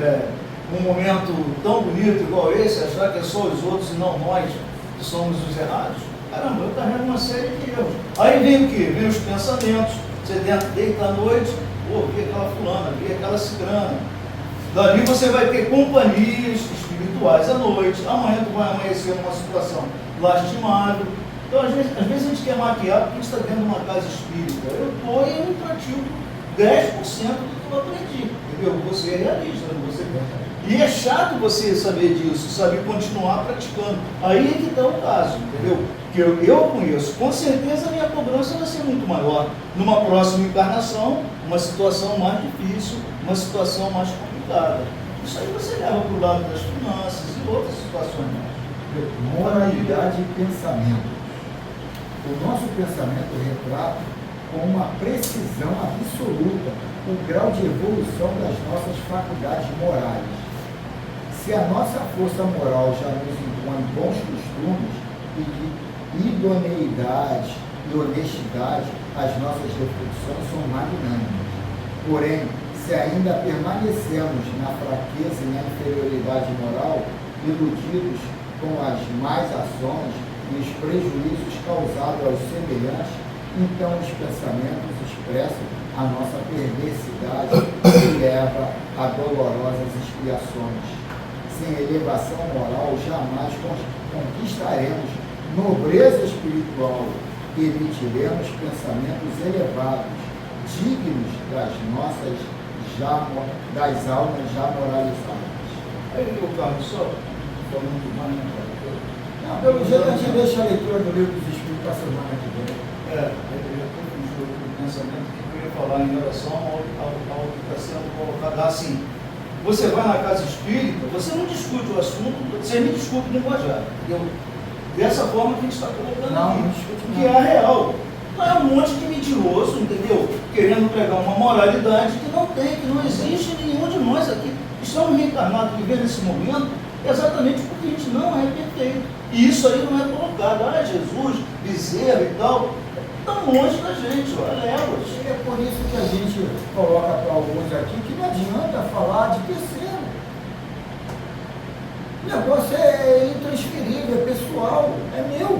um momento tão bonito igual esse, achar que é só os outros e não nós que somos os errados? Caramba, eu carrego uma série de erros. Aí vem o quê? Vem os pensamentos. Você deita à noite, pô, vi aquela fulana, vi aquela cicrana. Dali você vai ter companhias espirituais à noite. Amanhã tu vai amanhecer numa situação lastimável. Então, às vezes a gente quer maquiar porque a gente está dentro de uma casa espírita. Eu estou e eu pratico 10% do que eu aprendi. Entendeu? Você é realista, você e é chato você saber disso, saber continuar praticando. Aí é que está o caso, entendeu? Que eu conheço, com certeza a minha cobrança vai ser muito maior. Numa próxima encarnação, uma situação mais difícil, uma situação mais complicada. Isso aí você leva para o lado das finanças e outras situações mais. Moralidade e pensamento. O nosso pensamento retrata com uma precisão absoluta o grau de evolução das nossas faculdades morais. Se a nossa força moral já nos impõe bons costumes e de idoneidade e honestidade, as nossas reflexões são magnânimas. Porém, se ainda permanecemos na fraqueza e na inferioridade moral, iludidos com as más ações e os prejuízos causados aos semelhantes, então os pensamentos expressam a nossa perversidade e leva a dolorosas expiações. Sem elevação moral, jamais conquistaremos nobreza espiritual e emitiremos pensamentos elevados, dignos das almas já moralizadas. Aí o Carlos só falando mais, Não, pelo jeito a gente deixa a leitura do livro dos Espíritos para a semana que vem. eu já estou com o pensamento que eu ia falar em relação ao que está sendo colocado assim. Você vai na casa espírita, você não discute o assunto, você me discute o linguajar, entendeu? Dessa forma que a gente está colocando Não, aqui, não discute que é a real. Não é um monte de mentiroso, entendeu? Querendo pregar uma moralidade que não tem, que não existe em nenhum de nós aqui. Estamos reencarnados vivendo esse momento exatamente porque a gente não é perfeito. E isso aí não é colocado. Jesus, bezerro e tal, estão longe da gente, léguas. É por isso que a gente coloca para alguns aqui que não adianta falar de terceiro. O negócio é intransferível, é pessoal, é meu.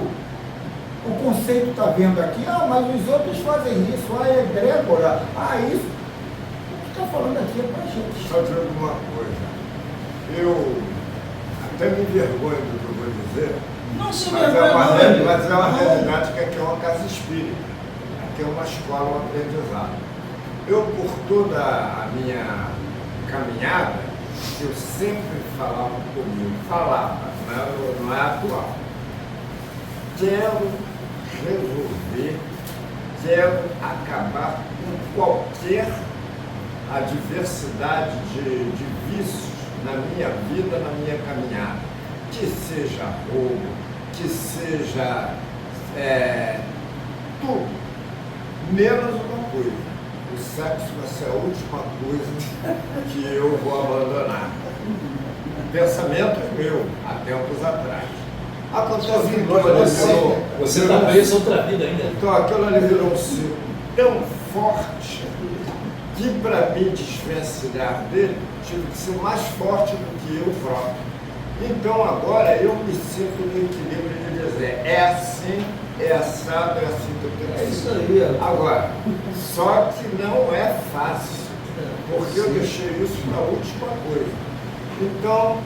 O conceito está vendo aqui, mas os outros fazem isso, é egrégora, isso. O que está falando aqui é para a gente. Só dizer uma coisa. Eu até me envergonho do que eu vou dizer. Não se Mas é vergonha, uma, não, mas é uma não. realidade que aqui é uma casa espírita, aqui é uma escola, um aprendizado. Eu, por toda a minha caminhada, eu sempre falava comigo, não é atual. Quero resolver, quero acabar com qualquer adversidade de vícios na minha vida, na minha caminhada. Que seja roubo, que seja tudo, menos uma coisa. O sexo vai ser a última coisa que eu vou abandonar. Pensamento meu, há tempos atrás. Acontece que você está preso outra vida ainda. Então aquilo ali virou um ciclo tão forte que para me desvencilhar dele, tive que ser mais forte do que eu próprio. Então agora eu me sinto no equilíbrio de dizer, é assim, é assado, é assim que eu tenho que ser. É isso aí. Agora, só que não é fácil, porque eu deixei isso para a última coisa. Então,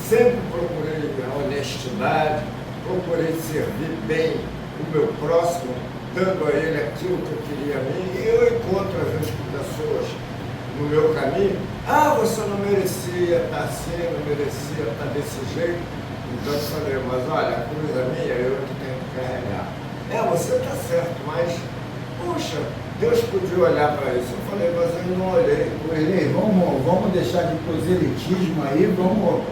sempre procurei a honestidade, procurei servir bem o meu próximo, dando a ele aquilo que eu queria a mim. E eu encontro, às vezes, com pessoas no meu caminho, você não merecia estar assim, não merecia estar desse jeito. Então eu falei, mas olha, a cruz é minha, eu que tenho que carregar. Você está certo, mas, puxa, Deus podia olhar para isso. Eu falei, mas eu não olhei. Ele, vamos deixar de proselitismo aí, vamos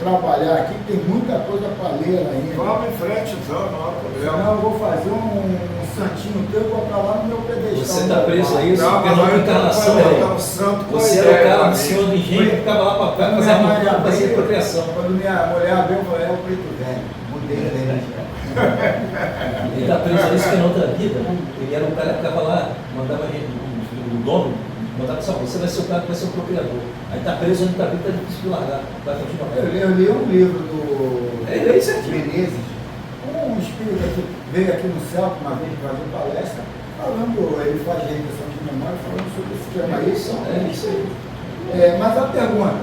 trabalhar aqui, tem muita coisa para ler ainda. Vamos em frente, então, não há problema. Senão eu vou fazer um santinho teu e botar lá no meu pedestal. Você está preso a isso, não, porque não encarnação um santo. Você era o cara do Senhor do Engenho que ficava lá para fazer a fazer procriação. Quando minha mulher abriu, eu falei, é o preto velho. Mudei dele. Ele está preso a isso que na outra vida. Ele era o cara que ficava lá, mandava o dono Botar só, você vai ser o cara que vai ser o procriador. Aí tá preso onde tá vivo, tá difícil de largar. Vai continuar. Eu li um livro do É isso aqui. Menezes, um espírito que veio aqui no céu uma vez fazer palestra, falando, ele faz regressão de memória, falando sobre esse tema aí. É isso aí. Mas a pergunta,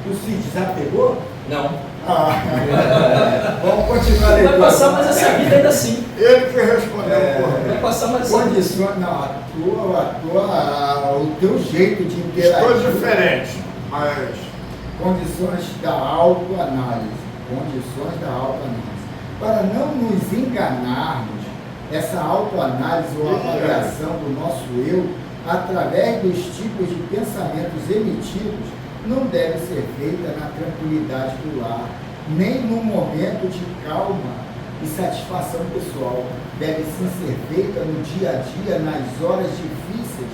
o Cid já pegou? Não. Vamos continuar a Vai leitura. passar mais essa vida ainda assim. Ele que respondeu por mim. Vai passar mais essa vida. Condições, não, o teu jeito de interagir. Estou diferente, mas Condições da autoanálise. Condições da autoanálise. Para não nos enganarmos, essa autoanálise ou avaliação do nosso eu, através dos tipos de pensamentos emitidos, não deve ser feita na tranquilidade do lar, nem num momento de calma e satisfação pessoal. Deve sim ser feita no dia a dia, nas horas difíceis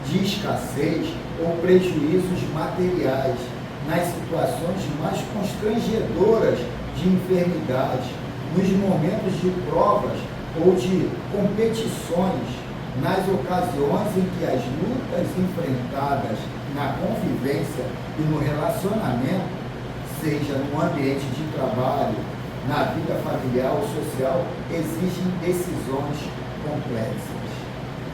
de escassez ou prejuízos materiais, nas situações mais constrangedoras de enfermidade, nos momentos de provas ou de competições, nas ocasiões em que as lutas enfrentadas na convivência e no relacionamento, seja no ambiente de trabalho, na vida familiar ou social, exigem decisões complexas.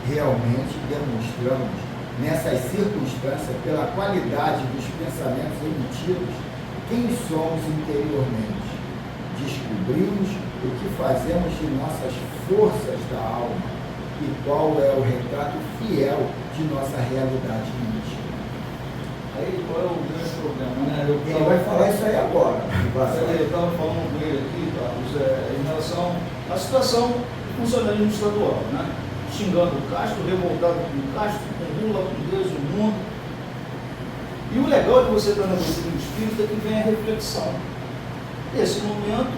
Realmente demonstramos, nessas circunstâncias, pela qualidade dos pensamentos emitidos, quem somos interiormente. Descobrimos o que fazemos de nossas forças da alma e qual é o retrato fiel de nossa realidade íntima. Aí qual é o grande problema, né? Ele vai falar isso aí agora. Eu estava falando com ele aqui, Carlos, em relação à situação do funcionalismo estadual, né? Xingando o Castro, revoltado com o Castro, com Lula, com Deus, o mundo. E o legal de você estar na doutrina espírita é que vem a reflexão. Nesse momento,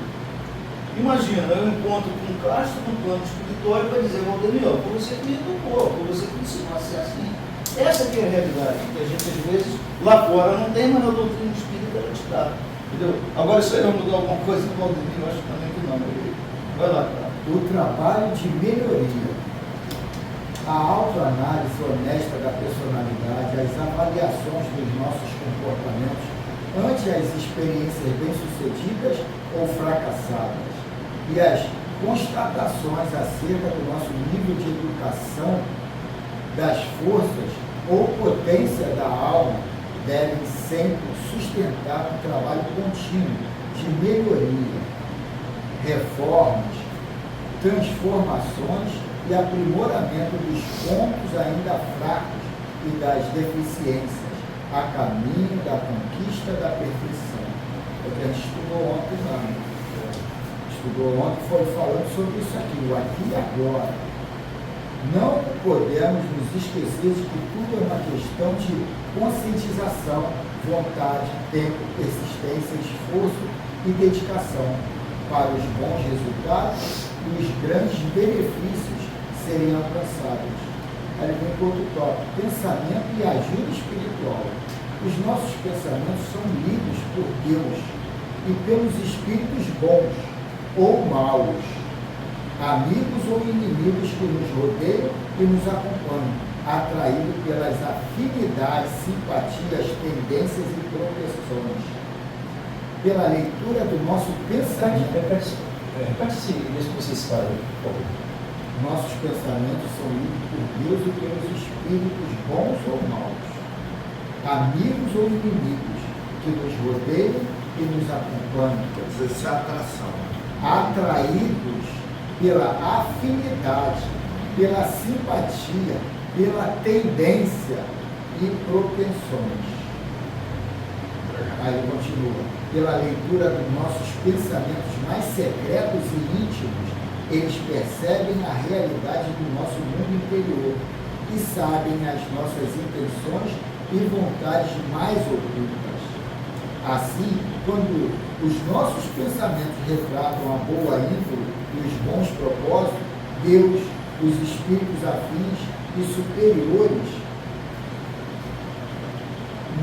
imagina, eu encontro com o Castro no plano espiritual e vai dizer, Valdemir, foi você que me educou, foi você que me ensinou a ser assim. Essa que é a realidade, que a gente às vezes lá fora não tem, mas na doutrina espírita ela te dá. Entendeu? Agora isso aí vai mudar alguma coisa no Valdemir, eu acho também que não. Vai lá, cara. O trabalho de melhoria, a autoanálise honesta da personalidade, as avaliações dos nossos comportamentos ante as experiências bem-sucedidas ou fracassadas e as constatações acerca do nosso nível de educação, das forças ou potência da alma devem sempre sustentar um trabalho contínuo de melhoria, reformas, transformações e aprimoramento dos pontos ainda fracos e das deficiências, a caminho da conquista da perfeição. É o que a gente estudou ontem lá. Estudou ontem, foi falando sobre isso aqui, o aqui e agora. Não podemos nos esquecer de que tudo é uma questão de conscientização, vontade, tempo, persistência, esforço e dedicação para os bons resultados e os grandes benefícios serem alcançados. Aí vem com outro tópico, pensamento e ajuda espiritual. Os nossos pensamentos são lidos por Deus e pelos espíritos bons ou maus, amigos ou inimigos que nos rodeiam e nos acompanham, atraídos pelas afinidades, simpatias, tendências e proteções. Pela leitura do nosso pensamento. Repete-se isso que vocês falam, por favor. Nossos pensamentos são lidos por Deus e pelos espíritos bons ou maus, amigos ou inimigos que nos rodeiam e nos acompanham. quer dizer, se é atração. Atraídos pela afinidade, pela simpatia, pela tendência e propensões. Aí ele continua. Pela leitura dos nossos pensamentos mais secretos e íntimos, eles percebem a realidade do nosso mundo interior e sabem as nossas intenções e vontades mais ocultas. Assim, quando os nossos pensamentos retratam a boa índole e os bons propósitos, Deus, os espíritos afins e superiores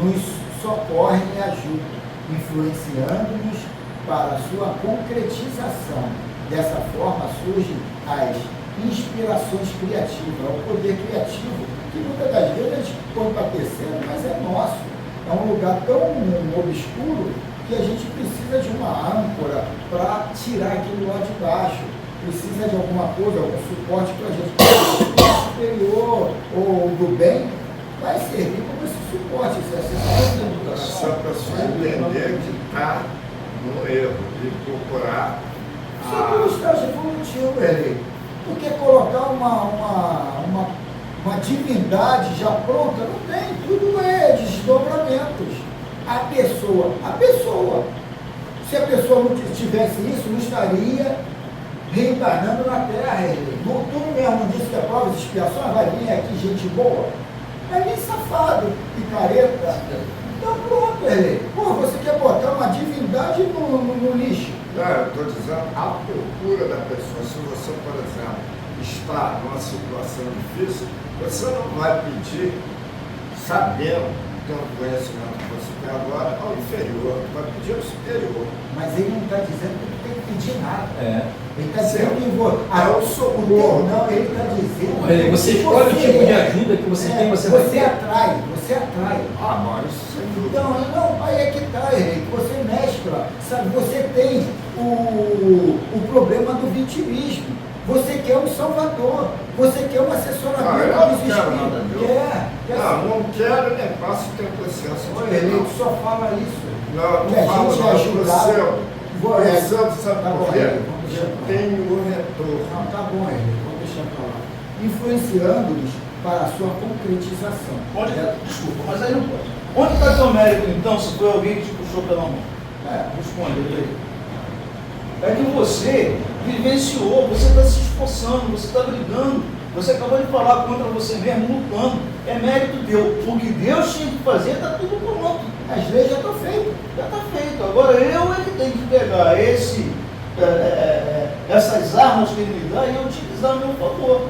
nos socorrem e ajudam, influenciando-nos para a sua concretização. Dessa forma surgem as inspirações criativas, o poder criativo, que muitas das vezes, quando é um lugar tão obscuro que a gente precisa de uma âncora para tirar aquilo lá de baixo. Precisa de alguma coisa, algum suporte para a gente. O superior ou do bem vai servir como esse suporte, esse assistente da educação. Se a pessoa entender que está no erro e procurar. Só que o estágio evolutivo, porque colocar uma divindade já pronta, não tem, tudo é desdobramentos. A pessoa, se a pessoa não tivesse isso, não estaria reencarnando na Terra. Tu mesmo disse que a prova de expiação vai vir aqui gente boa, vai vir safado, picareta. Então pronto, Pô, você quer botar uma divindade no lixo? Não, eu estou dizendo a procura da pessoa. Se você, por exemplo, está numa situação difícil, você não vai pedir, sabendo, tendo o conhecimento que você tem agora, ao inferior, vai pedir ao superior. Mas ele não está dizendo que não tem que pedir nada. Ele está Certo. dizendo que eu sou o teu, não, ele está dizendo. Você escolhe o tipo de ajuda que você tem, você vai ter. Você atrai. Ah, mas sem dúvida. Então, aí é que está, você mescla, sabe? Você tem o problema do vitimismo. Você quer um salvador, você quer um assessoramento eu não dos quero nada espíritos. disso. Quer Não quero nem passo ter consciência. Ele só fala isso. Não Que a falo gente não, é ajudado. você sabe Tá por bom, quê? vamos deixar Eu pra lá. tenho o retorno. Não, tá bom, vamos deixar para lá. Influenciando-nos para a sua concretização. Desculpa, mas aí não pode. Onde está teu mérito, então, se foi alguém que te puxou pela mão? Responde aí. É que você vivenciou, você está se esforçando, você está brigando, você acabou de falar contra você mesmo, lutando. É mérito teu. O que Deus tinha que fazer está tudo pronto. As leis já estão feitas. Já está feito. Agora eu é que tenho que pegar essas armas que ele me dá e utilizar a meu favor.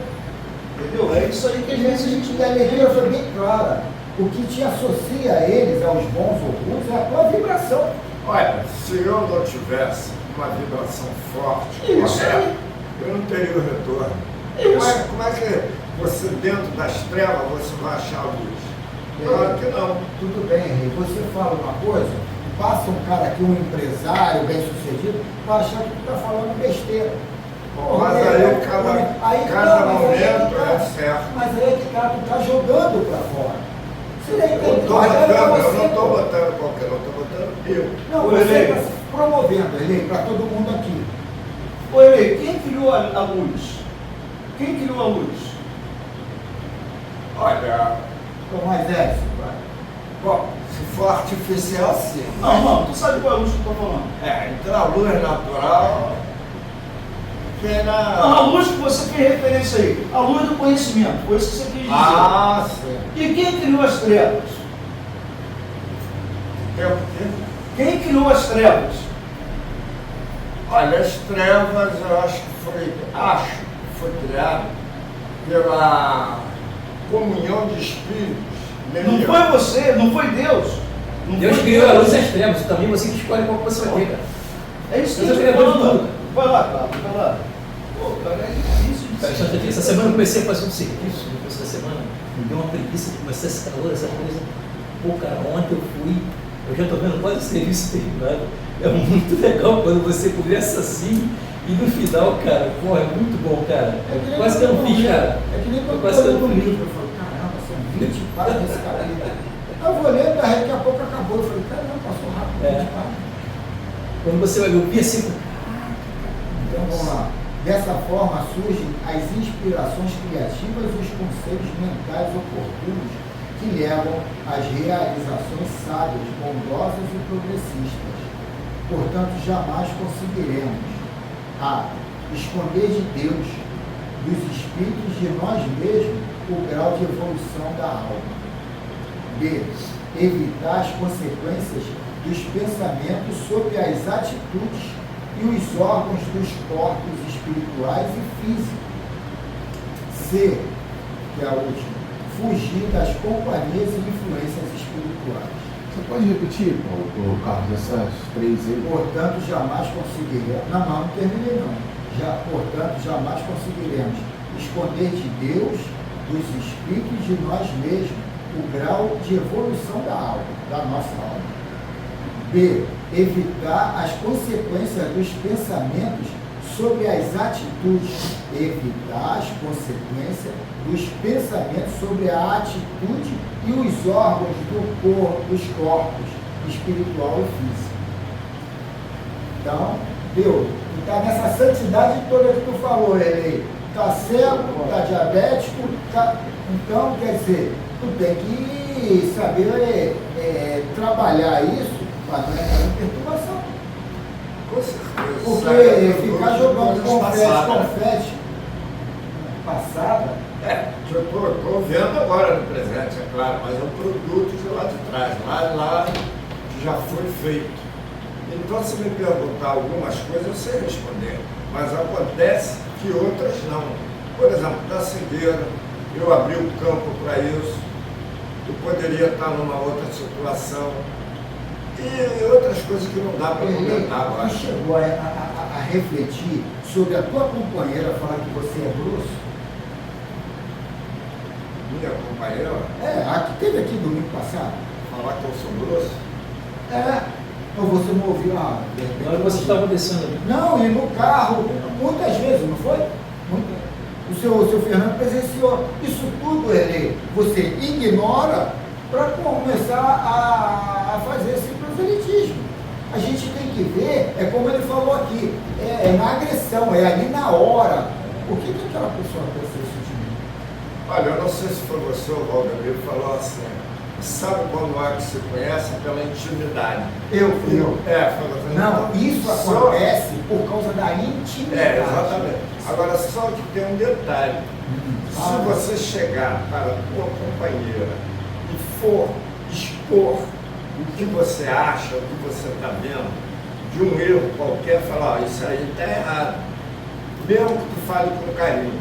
Entendeu? É isso aí que às vezes a gente E a deve leitura foi bem clara. O que te associa a eles, aos bons ou ruins, é a tua vibração. Olha, se eu não tivesse uma vibração forte, Isso aí. eu não teria o retorno. Isso. Como é que você, dentro das trevas, você vai achar a luz? Claro que não. Tudo bem, Henrique. Você fala uma coisa, passa um cara aqui, um empresário bem sucedido, vai achar que tu está falando besteira. Mas aí cada momento é certo. Mas aí é que tá, tu está jogando para fora. Você nem Eu tem não que estou guardar pra botando, eu você, não estou pô. botando qualquer um, estou botando eu. Não, Ô, você Elei. está se promovendo, Elei, para todo mundo aqui. Ô, Elei, quem criou a luz? Quem criou a luz? Olha, Tomás Edison, vai. bom, se for artificial, sim. Não, tu sabe qual é a luz que eu estou falando. Então a luz natural, que Não, era... a luz que você fez referência aí, a luz do conhecimento, foi isso que você quis dizer. Ah, sim. E quem criou as trevas? Quem criou as trevas? Olha, as trevas eu acho que foi criado pela comunhão de espíritos. Não foi você, não foi Deus. Não Deus foi criou a luz e as trevas, também você que escolhe qual que você vai ter, cara. É isso que Deus eu é estou criador de falando. tudo. Vai lá, cara, vai lá. Pô, cara, é difícil de Cara, ser. essa semana eu comecei a fazer um serviço, depois dessa semana, me deu uma preguiça de começar esse calor, essa coisa. Pô, cara, ontem eu fui, eu já tô vendo quase o serviço terminado. É muito legal quando você começa assim e no final, cara, pô, é muito bom, cara. Quase que eu não fiz, cara. É que nem quando Quase que eu eu não no fiz. livro, eu falo, caramba, são 20 páginas desse capítulo. Eu vou lendo, daqui a pouco acabou. Eu falei, caramba, passou rápido, 20 páginas. Quando você vai ver o pia assim, Então vamos lá. Dessa forma surgem as inspirações criativas e os conselhos mentais oportunos que levam às realizações sábias, bondosas e progressistas. Portanto, jamais conseguiremos a esconder de Deus, dos espíritos de nós mesmos, o grau de evolução da alma. B. Evitar as consequências dos pensamentos sobre as atitudes e os órgãos dos corpos espirituais e físicos. C. Que é a última. Fugir das companhias e influências espirituais. Você pode repetir, Paulo, Carlos, essas três aí? Portanto, jamais conseguiremos. Não terminei não. Portanto, jamais conseguiremos esconder de Deus, dos espíritos de nós mesmos, o grau de evolução da alma, da nossa alma. B. Evitar as consequências dos pensamentos sobre as atitudes. Evitar as consequências dos pensamentos sobre a atitude e os órgãos do corpo, dos corpos, espiritual e físico. Então, deu. Está nessa santidade toda que tu falou, ele está cego, está diabético, então, quer dizer, tu tem que saber trabalhar isso para não entrar em perturbação. Com certeza. Porque ficar jogando confete passada. Eu estou vendo agora no presente, é claro, mas é um produto de lá de trás, lá que já foi feito. Então, se me perguntar algumas coisas, eu sei responder, mas acontece que outras não. Por exemplo, da cegueira, eu abri o campo para isso, eu poderia estar numa outra situação, e outras coisas que não dá para comentar agora. Você chegou a refletir sobre a tua companheira falar que você é grosso? Minha companheira? A que teve aqui domingo passado. Falar que eu sou grosso? Ou você não ouviu nada? Na hora que você estava descendo ali. Não, e no carro, muitas vezes, não foi? O seu Fernando presenciou. Isso tudo, ele, você ignora para começar a fazer esse proselitismo. A gente tem que ver, é como ele falou aqui, é na agressão, é ali na hora. Por que aquela pessoa pensa isso de mim? Olha, eu não sei se foi você ou o Valdemir que falou assim, sabe quando há que se conhece pela intimidade? Eu. Falou assim. Não, isso acontece por causa da intimidade. Exatamente. Agora, só que tem um detalhe. Se você chegar para a tua companheira e for expor o que você acha, o que você está vendo, de um erro qualquer, falar, isso aí está errado. Mesmo que tu fale com carinho.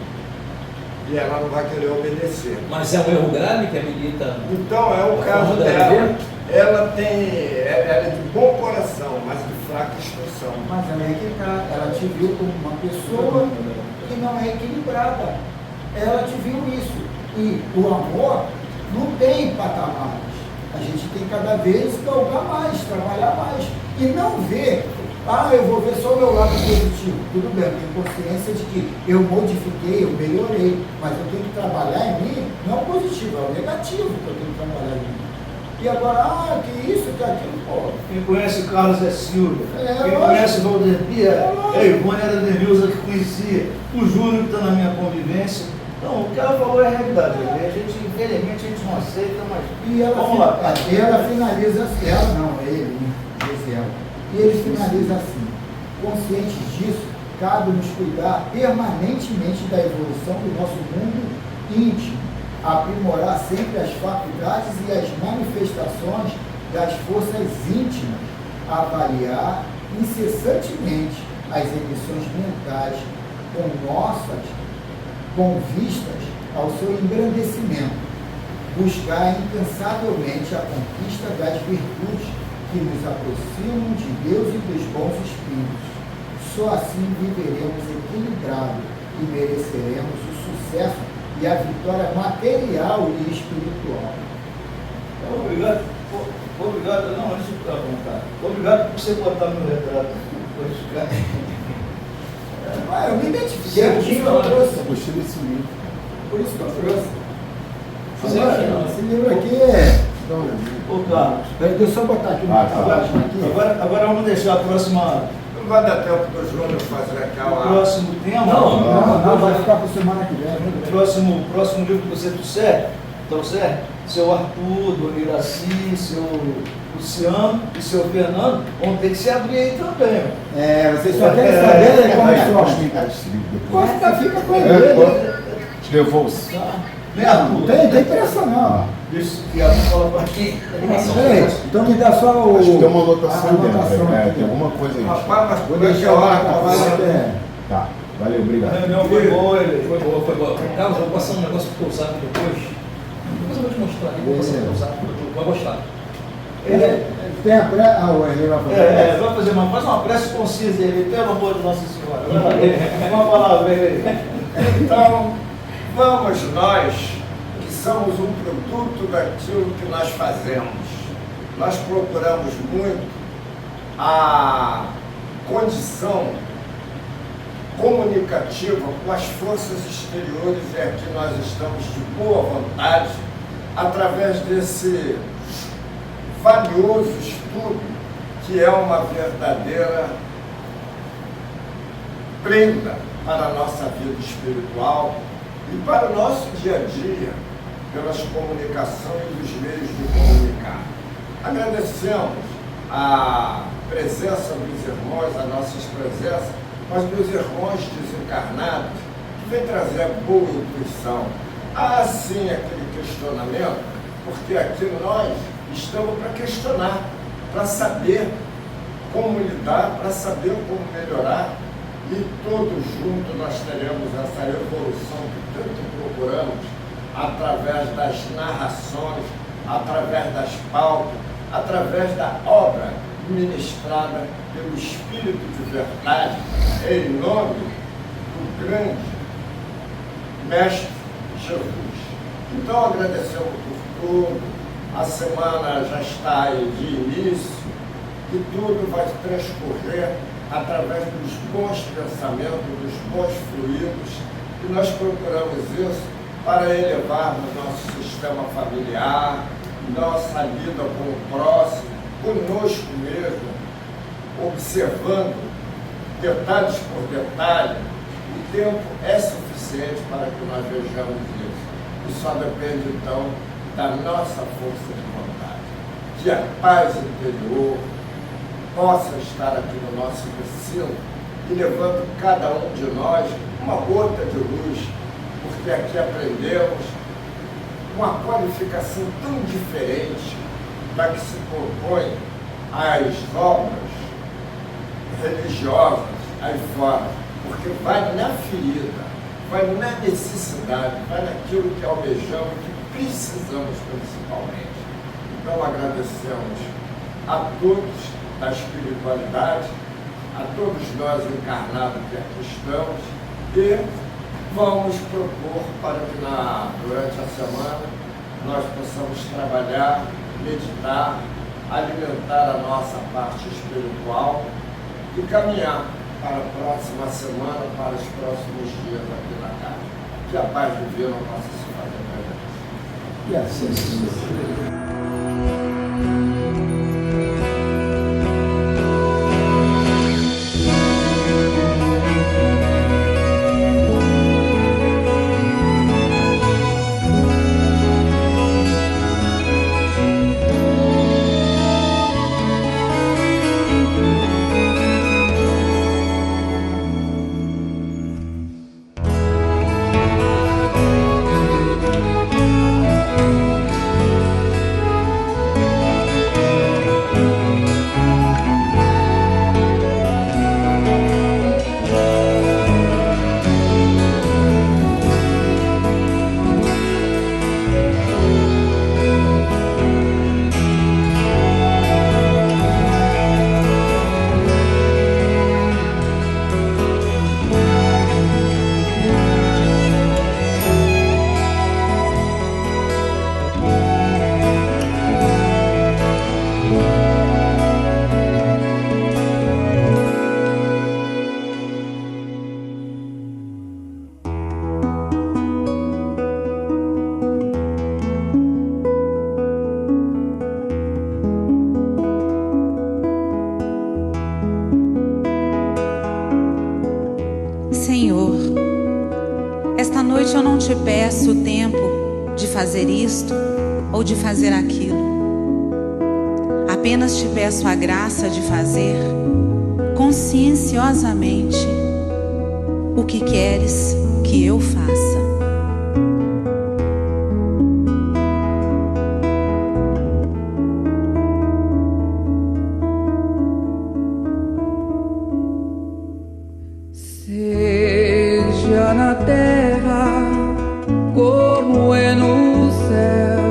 E ela não vai querer obedecer. Mas é um erro grave que a milita. Então, é o caso dela. Ela é de bom coração, mas de fraca instrução. Mas ela é que tá, ela te viu como uma pessoa que não é equilibrada. Ela te viu isso. E o amor não tem patamares. A gente tem cada vez galgar mais, trabalhar mais. E não ver, eu vou ver só o meu lado positivo. Tudo bem, eu tenho consciência de que eu modifiquei, eu melhorei. Mas eu tenho que trabalhar em mim, não o positivo, é o negativo que eu tenho que trabalhar em mim. E agora, que isso, que aquilo, pô. Quem conhece Carlos é Silvia. Quem lógico. conhece Valdemir a Ivone era a Denilza que conhecia. O Júnior que está na minha convivência. Então, o que ela falou é a realidade. A gente, infelizmente, a gente não aceita, mas. E ela, vamos lá. Ela finaliza assim, ela não, ele, diz ela. E ele finaliza assim: conscientes disso, cabe-nos cuidar permanentemente da evolução do nosso mundo íntimo, aprimorar sempre as faculdades e as manifestações das forças íntimas, avaliar incessantemente as emissões mentais com vistas ao seu engrandecimento, buscar incansavelmente a conquista das virtudes que nos aproximam de Deus e dos bons espíritos. Só assim viveremos equilibrados e mereceremos o sucesso e a vitória material e espiritual. Obrigado. Obrigado, não, antes de ficar à vontade. Obrigado por você botar meu retrato. Eu me identifiquei, por isso que eu trouxe. Gostei desse livro. Por isso que eu trouxe. Agora, Esse livro aqui é. Ô, Carlos. Deixa eu só botar aqui Tá. Agora vamos deixar a próxima. Não vai dar tempo do Júnior fazer O aquela. próximo tema. Não, vai ficar para semana que vem. O próximo livro que você trouxer, seu Arthur, do Iraci, seu Luciano e seu Fernando, vão ter que se abrir aí também. Vocês só querem saber como é Posso que ligar esse livro depois? fica com ele. Te devolvo. Não tem pressa não. Deixa que a fala para quem. Peraí, então me dá só o. Acho que tem uma anotação dentro. aqui. Tem alguma coisa aí. Rapaz, mas Vou por deixar lá aquela a hora. Tá, valeu, A obrigado. reunião foi boa, Foi boa. Carlos, eu vou passar um negócio pro teu zap depois. Depois eu vou te mostrar aqui, vou passar pro teu zap, vai gostar. Ele tem a pressa. Ele vai fazer. Vai fazer faz uma prece concisa ele, pelo amor de Nossa Senhora. Uma palavra aí. Então, vamos nós, que somos um produto daquilo que nós fazemos. Nós procuramos muito a condição comunicativa com as forças exteriores, e aqui nós estamos de boa vontade, através desse valioso estudo, que é uma verdadeira prenda para a nossa vida espiritual e para o nosso dia a dia, pelas comunicações e os meios de comunicar. Agradecemos a presença dos irmãos, a nossa presença, mas dos irmãos desencarnados, que vem trazer boa intuição. Há sim aquele questionamento, porque aqui nós estamos para questionar, para saber como lidar, para saber como melhorar, e todos juntos nós teremos essa evolução que tanto procuramos, através das narrações, através das pautas, através da obra ministrada pelo Espírito de Verdade, em nome do grande Mestre Jesus. Então agradecemos por tudo, a semana já está aí de início, e tudo vai transcorrer através dos bons pensamentos, dos bons fluidos, e nós procuramos isso para elevarmos nosso sistema familiar, nossa lida com o próximo, conosco mesmo, observando detalhes por detalhe. O tempo é suficiente para que nós vejamos isso. E só depende, então, da nossa força de vontade. Que a paz interior possa estar aqui no nosso recinto e levando cada um de nós uma gota de luz, porque aqui aprendemos uma qualificação tão diferente da que se propõe às obras religiosas aí fora, porque vai na ferida, vai na necessidade, vai naquilo que almejamos, que precisamos principalmente. Então agradecemos a todos da espiritualidade, a todos nós encarnados que aqui estamos, e vamos propor para que durante a semana nós possamos trabalhar, meditar, alimentar a nossa parte espiritual e caminhar para a próxima semana, para os próximos dias aqui na casa. Que a paz divina possa se fazer presente. E assim seja. Senhor, esta noite eu não te peço o tempo de fazer isto ou de fazer aquilo. Apenas te peço a graça de fazer conscienciosamente o que queres que eu faça. Seja na terra como é no céu,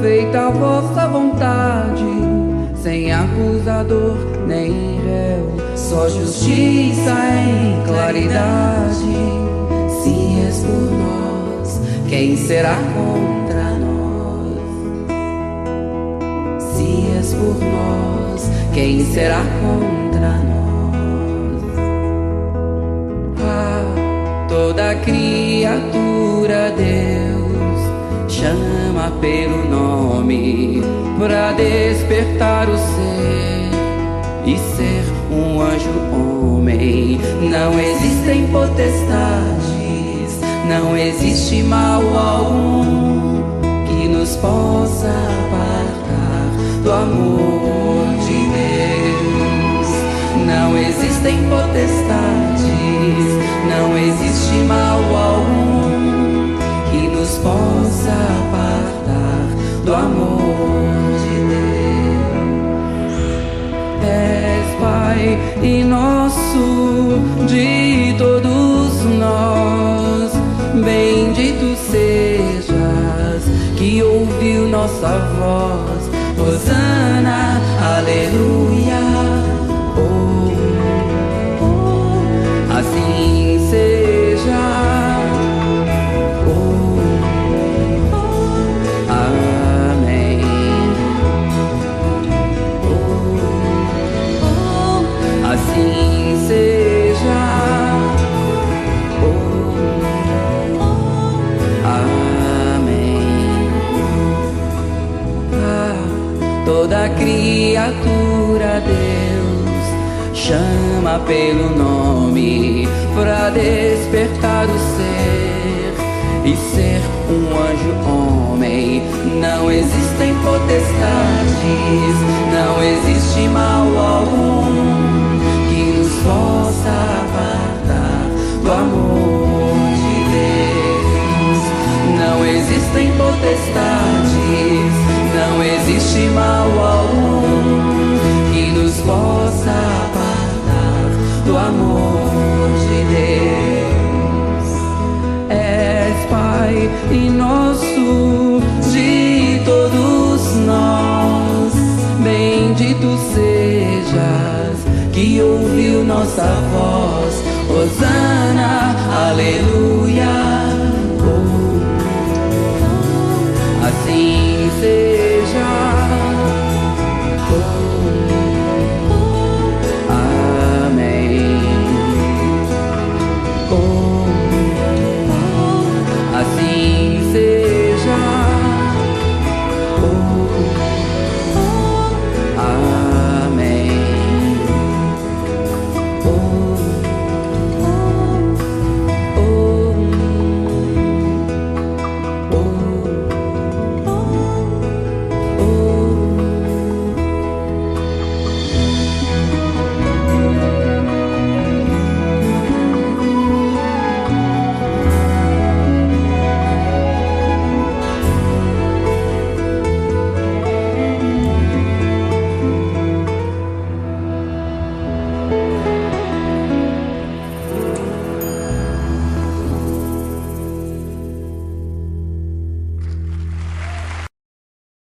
feita a vossa vontade, sem acusador nem réu, só justiça em claridade. Se és por nós, quem será contra nós? Se és por nós, quem será contra nós? Ah, toda criatura Deus chama pelo nome pra despertar o ser e ser um anjo homem. Não existem potestades, não existe mal algum que nos possa apartar do amor de Deus. Não existem potestades, não existe mal algum que nos possa apartar do amor de Deus. És Pai e nosso de todos nós, bendito sejas que ouviu nossa voz. Hosana, aleluia. Oh, oh, assim seja. Oh, oh, amém. Oh, oh, assim seja. Oh, oh, amém. Ah, toda criatura Deus chama pelo nome pra despertar o ser e ser um anjo homem. Não existem potestades, não existe mal algum que nos possa apartar do amor de Deus. Não existem potestades, não existe mal algum que nos possa apartar do amor de Deus. És Pai e nosso de todos nós, bendito sejas que ouviu nossa voz. Hosana, aleluia. Oh, assim